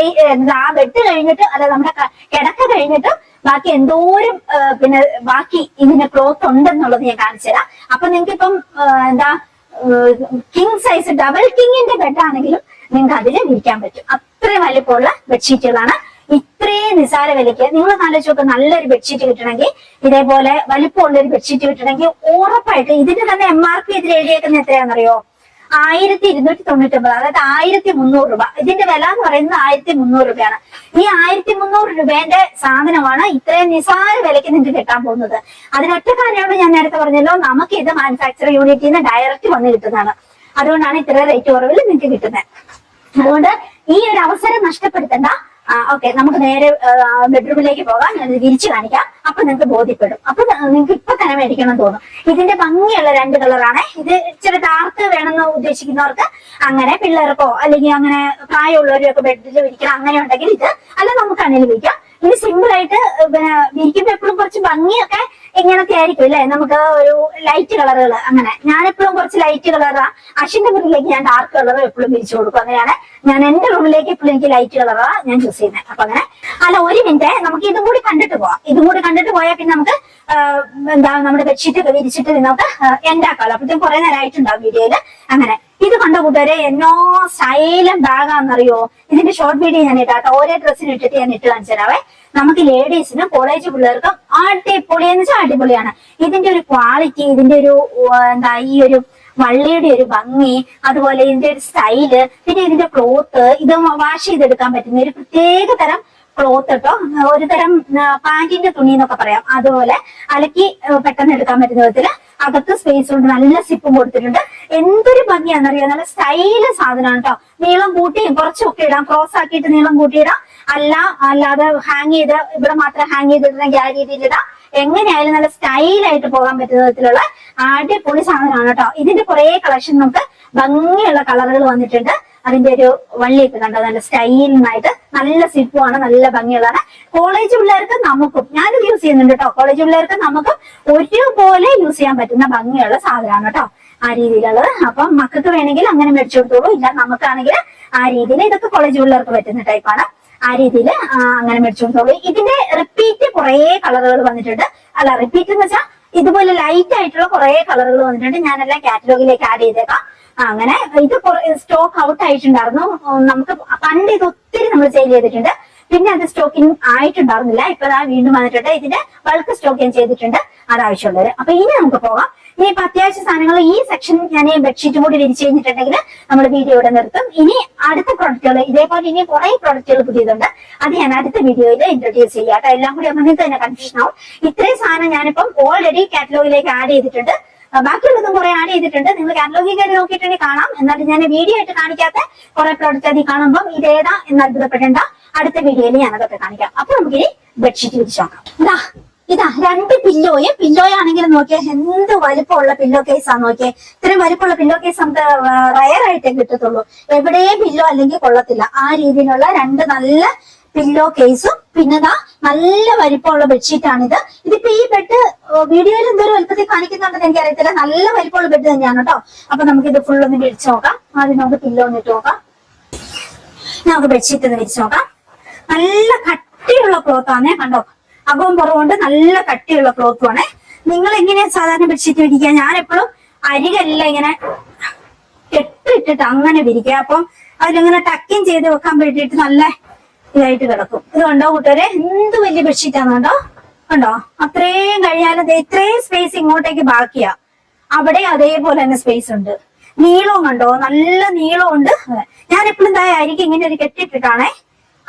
ആ ബെഡ് കഴിഞ്ഞിട്ട് അല്ല നമ്മുടെ കിടക്ക കഴിഞ്ഞിട്ട് ബാക്കി എന്തോരം പിന്നെ ബാക്കി ഇതിന്റെ ക്ലോത്ത് ഉണ്ടെന്നുള്ളത് ഞാൻ കാണിച്ചു തരാം. അപ്പൊ നിങ്ങൾക്ക് ഇപ്പം എന്താ കിങ് സൈസ് ഡബിൾ കിങ്ങിന്റെ ബെഡ് ആണെങ്കിലും നിങ്ങൾക്ക് അതിൽ വിരിക്കാൻ പറ്റും. അത്രയും വലിപ്പമുള്ള ബെഡ്ഷീറ്റുകളാണ്. ഇത്രയും നിസാര വിലയ്ക്ക് നിങ്ങൾ ആലോചിച്ച് നോക്കുക, നല്ലൊരു ബെഡ്ഷീറ്റ് കിട്ടണമെങ്കിൽ, ഇതേപോലെ വലിപ്പമുള്ള ഒരു ബെഡ്ഷീറ്റ് കിട്ടണമെങ്കിൽ ഉറപ്പായിട്ട് ഇതിന്റെ തന്നെ MRP ഇതിൽ എഴുതിയേക്കുന്ന എത്രയാണെന്നറിയോ? 1299, അതായത് 1300 രൂപ. ഇതിന്റെ വില എന്ന് പറയുന്നത് 1300 രൂപയാണ്. ഈ 1300 രൂപേന്റെ സാധനമാണ് ഇത്രയും നിസാര വിലയ്ക്ക് നിങ്ങൾക്ക് കിട്ടാൻ പോകുന്നത്. അതിനൊറ്റ കാര്യമാണ് ഞാൻ നേരത്തെ പറഞ്ഞല്ലോ, നമുക്ക് ഇത് മാനുഫാക്ചർ യൂണിറ്റിൽ നിന്ന് ഡയറക്റ്റ് വന്ന് കിട്ടുന്നതാണ്. അതുകൊണ്ടാണ് ഇത്ര റേറ്റ് കുറവിൽ നിങ്ങൾക്ക് കിട്ടുന്നത്. അതുകൊണ്ട് ഈ ഒരു അവസരം നഷ്ടപ്പെടുത്തണ്ട. ഓക്കെ, നമുക്ക് നേരെ ബെഡ്റൂമിലേക്ക് പോകാം. ഞാൻ വിരിച്ചു കാണിക്കാം, അപ്പൊ നിങ്ങൾക്ക് ബോധ്യപ്പെടും. അപ്പൊ നിങ്ങൾക്ക് ഇപ്പൊ തന്നെ മേടിക്കണം തോന്നും. ഇതിന്റെ ഭംഗിയുള്ള 2 കളറാണ്. ഇത് ഇച്ചിരി ഡാർക്ക് വേണമെന്ന് ഉദ്ദേശിക്കുന്നവർക്ക് അങ്ങനെ, പിള്ളേർക്കോ അല്ലെങ്കിൽ അങ്ങനെ പ്രായമുള്ളവരൊക്കെ ബെഡിൽ വിരിക്കണം അങ്ങനെ ഉണ്ടെങ്കിൽ ഇത്, അല്ല നമുക്കാണെങ്കിലും വിരിക്കാം. ഇത് സിമ്പിൾ ആയിട്ട് പിന്നെ വിരിക്കുമ്പോ എപ്പോഴും കുറച്ച് ഭംഗിയൊക്കെ ഇങ്ങനത്തെ ആയിരിക്കും അല്ലെ, നമുക്ക് ഒരു ലൈറ്റ് കളറുകൾ. അങ്ങനെ ഞാൻ എപ്പോഴും കുറച്ച് ലൈറ്റ് കളറാ, അശ്വിന്റെ മുറിയിലേക്ക് ഞാൻ ഡാർക്ക് കളർ എപ്പോഴും വിരിച്ചു കൊടുക്കും. അങ്ങനെയാണ് ഞാൻ എന്റെ റൂമിലേക്ക് എപ്പോഴും എനിക്ക് ലൈറ്റ് കളറാ ഞാൻ ചൂസ് ചെയ്യുന്നത്. അപ്പൊ അങ്ങനെ അല്ല, ഒരു മിനിറ്റ്, നമുക്ക് ഇതും കൂടി കണ്ടിട്ട് പോവാം. ഇതും കൂടി കണ്ടിട്ട് പോയാൽ പിന്നെ നമുക്ക് എന്താ നമ്മുടെ ബെഡ്ഷീറ്റ് ഒക്കെ വിരിച്ചിട്ട് നമുക്ക് എൻഡാക്കാലോ. അപ്പോഴത്തേക്കും കുറെ നേരമായിട്ടുണ്ടാവും വീഡിയോയില്. അങ്ങനെ ഇത് കണ്ട കൂട്ടുകാരെ, എന്നോ സ്റ്റൈലം ബാഗാന്നറിയോ. ഇതിന്റെ ഷോർട്ട് വീഡിയോ ഞാൻ ഇട്ടാട്ടോ, ഓരോ ഡ്രസ്സിന് ഇട്ടിട്ട് ഞാൻ ഇട്ട് കാണിച്ചു തരാവേ. നമുക്ക് ലേഡീസിനും കോളേജ് പിള്ളേർക്കും അടിപൊളി എന്ന് വെച്ചാൽ അടിപൊളിയാണ്. ഇതിന്റെ ഒരു ക്വാളിറ്റി, ഇതിന്റെ ഒരു എന്താ ഈ ഒരു വള്ളിയുടെ ഒരു ഭംഗി, അതുപോലെ ഇതിന്റെ ഒരു സ്റ്റൈല്, പിന്നെ ഇതിന്റെ ക്ലോത്ത്, ഇത് വാഷ് ചെയ്തെടുക്കാൻ പറ്റുന്ന ഒരു പ്രത്യേക തരം ക്ലോത്ത് കേട്ടോ. ഒരു തരം പാന്റിന്റെ തുണി എന്നൊക്കെ പറയാം. അതുപോലെ അലക്കി പെട്ടെന്ന് എടുക്കാൻ പറ്റുന്ന വിധത്തില് അകത്ത് സ്പേസ് ഉണ്ട്, നല്ല സിപ്പും കൊടുത്തിട്ടുണ്ട്. എന്തൊരു ഭംഗിയാണെന്നറിയാം, നല്ല സ്റ്റൈല് സാധനമാണ് കേട്ടോ. നീളം കൂട്ടിയും കുറച്ചൊക്കെ ഇടാം, ക്രോസ് ആക്കിയിട്ട് നീളം കൂട്ടിയിടാം, അല്ലാതെ ഹാങ് ചെയ്ത് ഇവിടെ മാത്രം ഹാങ് ചെയ്തിട്ടുണ്ടെങ്കിൽ ആ രീതിയിൽ ഇടാം. എങ്ങനെയായാലും നല്ല സ്റ്റൈലായിട്ട് പോകാൻ പറ്റുന്ന വിധത്തിലുള്ള അടിപൊളി സാധനമാണ് കേട്ടോ. ഇതിന്റെ കുറെ കളക്ഷൻ നമുക്ക് ഭംഗിയുള്ള കളറുകൾ വന്നിട്ടുണ്ട്. അതിന്റെ ഒരു വള്ളിയൊക്കെ കണ്ടോ, നല്ല സ്റ്റൈലിനായിട്ട് നല്ല സിപ്പുമാണ്, നല്ല ഭംഗിയുള്ളതാണ്. കോളേജ് പിള്ളേർക്ക് നമുക്കും, ഞാനിത് യൂസ് ചെയ്യുന്നുണ്ട് കേട്ടോ, കോളേജ് പിള്ളേർക്ക് നമുക്കും ഒരുപോലെ യൂസ് ചെയ്യാൻ പറ്റുന്ന ഭംഗിയുള്ള സാധനമാണ് കേട്ടോ, ആ രീതിയിലുള്ളത്. അപ്പം മക്കൾക്ക് വേണമെങ്കിൽ അങ്ങനെ മേടിച്ചു കൊടുത്തോളൂ, ഇല്ല നമുക്കാണെങ്കിൽ ആ രീതിയിൽ, ഇതൊക്കെ കോളേജ് പിള്ളേർക്ക് പറ്റുന്ന ടൈപ്പാണ്, ആ രീതിയിൽ അങ്ങനെ മേടിച്ചു കൊടുത്തോളൂ. ഇതിന്റെ റിപ്പീറ്റ് കുറെ കളറുകൾ വന്നിട്ടുണ്ട്. അല്ല, റിപ്പീറ്റ് എന്ന് വെച്ചാൽ ഇതുപോലെ ലൈറ്റ് ആയിട്ടുള്ള കുറെ കളറുകൾ വന്നിട്ടുണ്ട്. ഞാനെല്ലാം കാറ്റലോഗിലേക്ക് ആഡ് ചെയ്തേക്കാം. അങ്ങനെ ഇത് സ്റ്റോക്ക് ഔട്ട് ആയിട്ടുണ്ടായിരുന്നു. നമുക്ക് പണ്ട് ഇത് ഒത്തിരി നമ്മൾ സെയിൽ ചെയ്തിട്ടുണ്ട്, പിന്നെ അത് സ്റ്റോക്കിംഗ് ആയിട്ടുണ്ടായിരുന്നില്ല. ഇപ്പൊ വീണ്ടും വന്നിട്ടുണ്ട്. ഇതിന്റെ ബൾക്ക് സ്റ്റോക്ക് ഞാൻ ചെയ്തിട്ടുണ്ട്, അത് ആവശ്യമുള്ളവര്. അപ്പൊ ഇനി നമുക്ക് പോകാം. ഇനിയിപ്പോ അത്യാവശ്യ സാധനങ്ങൾ ഈ സെക്ഷൻ ഞാൻ ബെഡ്ഷീറ്റും കൂടി വിരിച്ചു കഴിഞ്ഞിട്ടുണ്ടെങ്കിൽ നമ്മൾ വീഡിയോ ഇവിടെ നിർത്തും. ഇനി അടുത്ത പ്രൊഡക്റ്റുകൾ, ഇതേപോലെ ഇനി കുറെ പ്രൊഡക്റ്റുകൾ പുതിയതുണ്ട്, അത് ഞാൻ അടുത്ത വീഡിയോയിൽ ഇൻട്രൊഡ്യൂസ് ചെയ്യാം കേട്ടോ. എല്ലാം കൂടി നിങ്ങൾക്ക് തന്നെ കൺഫ്യൂഷൻ ആവും. ഇത്രയും സാധനം ഞാനിപ്പം ഓൾറെഡി കാറ്റലോഗിലേക്ക് ആഡ് ചെയ്തിട്ടുണ്ട്, ബാക്കിയുള്ളതും കുറെ ആഡ് ചെയ്തിട്ടുണ്ട്. നിങ്ങൾ കാറ്റലോഗിൽ കയറി നോക്കിയിട്ടുണ്ടെങ്കിൽ കാണാം. എന്നാലും ഞാൻ വീഡിയോ ആയിട്ട് കാണിക്കാത്ത കുറെ പ്രോഡക്റ്റ് അതിൽ കാണുമ്പോൾ ഇതേതാ എന്ന് അത്ഭുതപ്പെടേണ്ട, അടുത്ത വീഡിയോയിൽ ഞാൻ അതൊക്കെ കാണിക്കാം. അപ്പൊ നമുക്ക് ഇനി ബെഡ്ഷീറ്റ് വിരിച്ചു നോക്കാം. ഇതാ 2 പില്ലോയാണെങ്കിൽ നോക്കിയാൽ എന്ത് വലിപ്പമുള്ള പില്ലോ കേസാ നോക്കിയേ. ഇത്രയും വലിപ്പമുള്ള പില്ലോ കേസ് നമുക്ക് റയർ ആയിട്ടേ കിട്ടത്തുള്ളൂ, എവിടെയും പില്ലോ അല്ലെങ്കിൽ കൊള്ളത്തില്ല. ആ രീതിയിലുള്ള 2 നല്ല പില്ലോ കേസും പിന്നെ നല്ല വലിപ്പമുള്ള ബെഡ്ഷീറ്റ് ആണിത്. ഇതിപ്പോ ഈ ബെഡ് വീഡിയോയിൽ എന്തൊരു വലുപ്പത്തിൽ കാണിക്കുന്നുണ്ടെന്ന് എനിക്കറിയത്തില്ല, നല്ല വലിപ്പമുള്ള ബെഡ് തന്നെയാണ് കേട്ടോ. അപ്പൊ നമുക്ക് ഇത് ഫുൾ ഒന്ന് വിരിച്ചു നോക്കാം. ആദ്യം നമുക്ക് പില്ലോ ഒന്ന് ഇട്ട് നോക്കാം. നമുക്ക് ബെഡ്ഷീറ്റ് ഒന്ന് വിരിച്ചു നോക്കാം. നല്ല കട്ടിയുള്ള ക്ലോത്ത് ആണേ, കണ്ടോ, അകവും പുറവുണ്ട്, നല്ല കട്ടിയുള്ള ക്ലോത്തും ആണ്. നിങ്ങൾ എങ്ങനെയാ സാധാരണ ബെഡ്ഷീറ്റ് വിരിക്കുക? ഞാൻ എപ്പോഴും അരികെല്ലാം ഇങ്ങനെ കെട്ടിട്ടിട്ട് അങ്ങനെ വിരിക്കുക. അപ്പം അതിലിങ്ങനെ ടക്കിങ് ചെയ്ത് വെക്കാൻ വേണ്ടിയിട്ട് നല്ല ഇതായിട്ട് കിടക്കും. ഇത് കണ്ടോ കൂട്ടുകാരെ, എന്ത് വലിയ ബെഡ്ഷീറ്റ് ആണ് കണ്ടോ, കണ്ടോ. അത്രയും കഴിഞ്ഞാലും ഇത്രയും സ്പേസ് ഇങ്ങോട്ടേക്ക് ബാക്കിയാ, അവിടെ അതേപോലെ തന്നെ സ്പേസ് ഉണ്ട്. നീളവും കണ്ടോ, നല്ല നീളമുണ്ട്. ഞാൻ എപ്പോഴും അരികെ ഇങ്ങനെ ഒരു കെട്ടിട്ടിട്ടാണേ,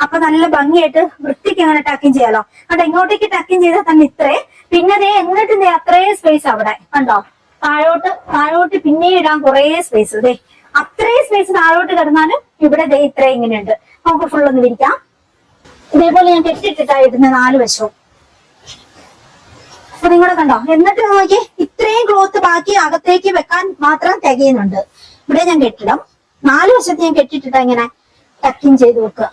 അപ്പൊ നല്ല ഭംഗിയായിട്ട് വൃത്തിക്ക് അങ്ങനെ ടക്കിങ് ചെയ്യാലോ. കണ്ടോ, ഇങ്ങോട്ടേക്ക് ടക്കിങ് ചെയ്താൽ തന്നെ ഇത്രയും, പിന്നെ എന്നിട്ട് അത്രയും സ്പേസ് അവിടെ കണ്ടോ. താഴോട്ട് പിന്നെ ഇടാൻ കുറെ സ്പേസ്, അത്രയും സ്പേസ് താഴോട്ട് കിടന്നാലും ഇവിടെ ഇത്രയും ഇങ്ങനെയുണ്ട്. നമുക്ക് ഫുൾ ഒന്ന് വിരിക്കാം. ഇതേപോലെ ഞാൻ കെട്ടിട്ടിട്ടായിരുന്നു 4 വശവും. അപ്പൊ നിങ്ങളെ കണ്ടോ, എന്നിട്ട് നോക്കി ഇത്രയും ക്ലോത്ത് ബാക്കി അകത്തേക്ക് വെക്കാൻ മാത്രം തികയുന്നുണ്ട്. ഇവിടെ ഞാൻ കെട്ടിടാം, 4 വശത്ത് ഞാൻ കെട്ടിട്ടിട്ടാ ഇങ്ങനെ ടക്കിങ് ചെയ്ത് വെക്കുക.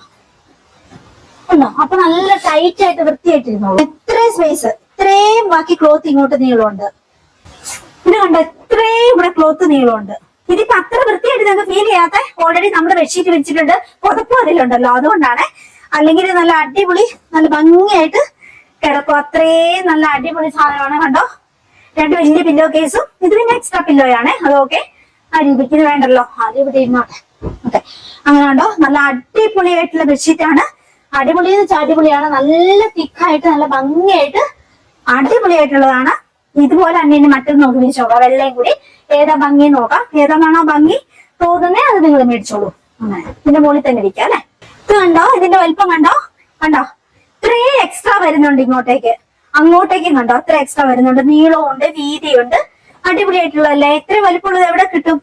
ഉണ്ടോ, അപ്പൊ നല്ല ടൈറ്റ് ആയിട്ട് വൃത്തിയായിട്ടിരുന്നോളൂ. ഇത്രയും സ്പേസ്, ഇത്രയും ബാക്കി ക്ലോത്ത് ഇങ്ങോട്ട് നീളമുണ്ട്. ഇത് കണ്ടോ, ഇത്രയും ഇവിടെ ക്ലോത്ത് നീളമുണ്ട്. ഇതിപ്പോ അത്ര വൃത്തിയായിട്ട് നിങ്ങൾക്ക് ഫീൽ ചെയ്യാത്ത, ഓൾറെഡി നമ്മുടെ ബെഡ്ഷീറ്റ് വെച്ചിട്ടുണ്ട്, പുതപ്പും അതിലുണ്ടല്ലോ, അതുകൊണ്ടാണ്. അല്ലെങ്കിൽ നല്ല അടിപൊളി നല്ല ഭംഗിയായിട്ട് കിടക്കും. അത്രയും നല്ല അടിപൊളി സാധനമാണ്. കണ്ടോ, 2 വലിയ പില്ലോ കേസും, ഇത് പിന്നെ എക്സ്ട്രാ പില്ലോയാണ്, അതൊക്കെ ആ രീതിക്ക് ഇത് വേണ്ടല്ലോ, അത് ഇവിടെ ഇരുന്നോട്ടെ. ഓക്കെ, അങ്ങനെ കണ്ടോ, നല്ല അടിപൊളിയായിട്ടുള്ള ബെഡ്ഷീറ്റ് ആണ്. അടിപൊളി അടിപൊളിയാണ്, നല്ല തിക്കായിട്ട് നല്ല ഭംഗിയായിട്ട് അടിപൊളിയായിട്ടുള്ളതാണ്. ഇതുപോലെ തന്നെ മറ്റൊന്ന് നോക്കി വിരിച്ചു നോക്കാം, വെള്ളയും കൂടി ഏതാ ഭംഗി നോക്കാം. ഏതാണോ ഭംഗി തോന്നുന്നേ അത് നിങ്ങൾ മേടിച്ചോളൂ. അങ്ങനെ ഇതിന്റെ മുകളിൽ തന്നെ ഇരിക്കാം അല്ലെ. ഇത് കണ്ടോ, ഇതിന്റെ വലിപ്പം കണ്ടോ, കണ്ടോ ഇത്രയും എക്സ്ട്രാ വരുന്നുണ്ട് ഇങ്ങോട്ടേക്ക്, അങ്ങോട്ടേക്കും കണ്ടോ അത്ര എക്സ്ട്രാ വരുന്നുണ്ട്. നീളവും ഉണ്ട്, വീതിയുണ്ട്, അടിപൊളിയായിട്ടുള്ളതല്ലേ. ഇത്രയും വലിപ്പമുള്ളത് എവിടെ കിട്ടും?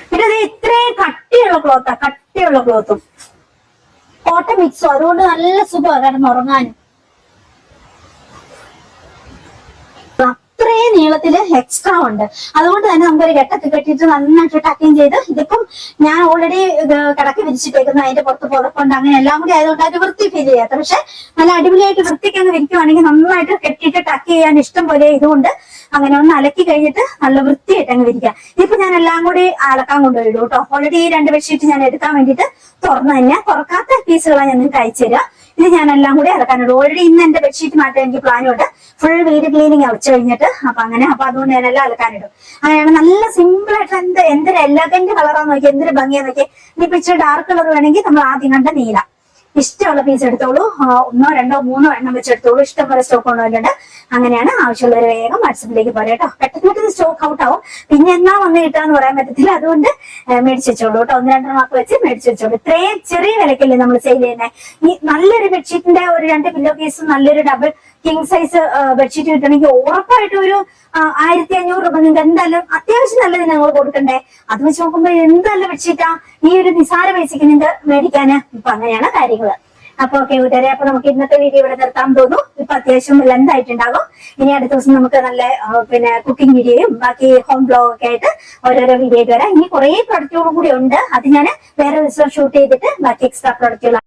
പിന്നെ അത് ഇത്രയും കട്ടിയുള്ള ക്ലോത്താ, കട്ടിയുള്ള ക്ലോത്തും കോട്ടൺ മിക്സും, അതുകൊണ്ട് നല്ല സുഖമാണ് കിടന്നുറങ്ങാനും. അത്രയും നീളത്തില് എക്സ്ട്രാ ഉണ്ട്. അതുകൊണ്ട് തന്നെ നമുക്കൊരു കെട്ടത്തിൽ കെട്ടിയിട്ട് നന്നായിട്ട് ടക്കിങ് ചെയ്ത്, ഇതിപ്പം ഞാൻ ഓൾറെഡി കിടക്കി വിരിച്ചിട്ടേക്കുന്ന അതിന്റെ പുറത്ത് പുതപ്പുണ്ട്, അങ്ങനെ എല്ലാം കൂടി ആയതുകൊണ്ട് അതിന്റെ വൃത്തി ഫീൽ ചെയ്യാത്ത. പക്ഷെ നല്ല അടിപൊളിയായിട്ട് വൃത്തിക്ക് അങ്ങ് വിരിക്കുവാണെങ്കിൽ നന്നായിട്ട് കെട്ടിയിട്ട് ടക്ക് ചെയ്യാൻ ഇഷ്ടം പോലെ ഇതുകൊണ്ട് അങ്ങനെ ഒന്ന് അലക്കി കഴിഞ്ഞിട്ട് നല്ല വൃത്തിയായിട്ട് അങ്ങ് വിരിക്കാം. ഇതിപ്പോ ഞാൻ എല്ലാം കൂടി അലക്കാൻ കൊണ്ടുപോയിടും കേട്ടോ. ഓൾറെഡി ഈ 2 ബെഡ്ഷീറ്റ് ഞാൻ എടുക്കാൻ വേണ്ടിയിട്ട് തുറന്നു തന്നെ, തുറക്കാത്ത പീസുകളാണ് ഞാൻ നിങ്ങൾക്ക് അയച്ചു തരാം. ഇത് ഞാൻ എല്ലാം കൂടി അലക്കാനുള്ളൂ. ഓൾറെഡി ഇന്ന് എന്റെ ബെഡ്ഷീറ്റ് മാറ്റാൻ എനിക്ക് പ്ലാനുണ്ട്. ഫുൾ വീട് ക്ലീനിങ് ഉച്ച കഴിഞ്ഞിട്ട്. അപ്പൊ അതുകൊണ്ട് ഞാൻ എല്ലാം അലക്കാനിടും. അങ്ങനെയാണ് നല്ല സിമ്പിൾ ആയിട്ട് എന്തൊരു എലഗന്റ് കളറാന്ന് നോക്കി, എന്തൊരു ഭംഗിയാന്ന് നോക്കി. ഇനിയിപ്പോ ഇച്ചിരി ഡാർക്ക് കളർ വേണമെങ്കിൽ നമ്മൾ ആദ്യം കണ്ട നീല ഇഷ്ടമുള്ള പീസ് എടുത്തോളൂ. 1, 2, 3 എണ്ണം വെച്ചെടുത്തോളൂ. ഇഷ്ടംപോലെ സ്റ്റോക്ക് കൊണ്ടുവന്നിട്ടുണ്ട്. അങ്ങനെയാണ്. ആവശ്യമുള്ളവർ വേഗം വാട്സപ്പിലേക്ക് പറയാം കേട്ടോ. പെട്ടെന്ന് സ്റ്റോക്ക് ഔട്ട് ആവും. പിന്നെ എന്നാ വന്ന് കിട്ടാന്ന് പറയാൻ പറ്റത്തില്ല. അതുകൊണ്ട് മേടിച്ചു വെച്ചോളൂ കേട്ടോ. 1-2 മാർക്ക് വെച്ച് മേടിച്ചു വെച്ചോളൂ. ഇത്രയും ചെറിയ വിലക്കല്ലേ നമ്മൾ സെയിൽ ചെയ്യുന്നത്. ഈ നല്ലൊരു ബെഡ്ഷീറ്റിന്റെ ഒരു 2 പില്ലോ പീസും നല്ലൊരു ഡബിൾ കിങ് സൈസ് ബെഡ്ഷീറ്റ് കിട്ടണമെങ്കിൽ ഉറപ്പായിട്ടും ഒരു 1500 രൂപ നിങ്ങൾക്ക് എന്തായാലും അത്യാവശ്യം നല്ലത് ഞങ്ങൾ കൊടുക്കണ്ടേ. അത് വെച്ച് നോക്കുമ്പോൾ എന്ത് നല്ല ബെഡ്ഷീറ്റാ ഈ ഒരു നിസാര പൈസക്ക് നിങ്ങൾക്ക് മേടിക്കാന്. ഇപ്പൊ അങ്ങനെയാണ് കാര്യങ്ങൾ. അപ്പൊ ഓക്കെ കൂട്ടുകാരെ, അപ്പൊ നമുക്ക് ഇന്നത്തെ വീഡിയോ ഇവിടെ നിർത്താൻ തോന്നുന്നു. ഇപ്പൊ അത്യാവശ്യം ലെന്ത് ആയിട്ടുണ്ടാകും. ഇനി അടുത്ത ദിവസം നമുക്ക് നല്ല പിന്നെ കുക്കിംഗ് വീഡിയോയും ബാക്കി ഹോം ബ്ലോഗ് ഒക്കെ ആയിട്ട് ഓരോരോ വീഡിയോ ആയിട്ട് വരാം. ഇനി കുറെ പ്രൊഡക്റ്റുകളും കൂടി ഉണ്ട്. അത് ഞാൻ വേറെ ദിവസം ഷൂട്ട് ചെയ്തിട്ട് ബാക്കി എക്സ്ട്രാ പ്രൊഡക്റ്റുകൾ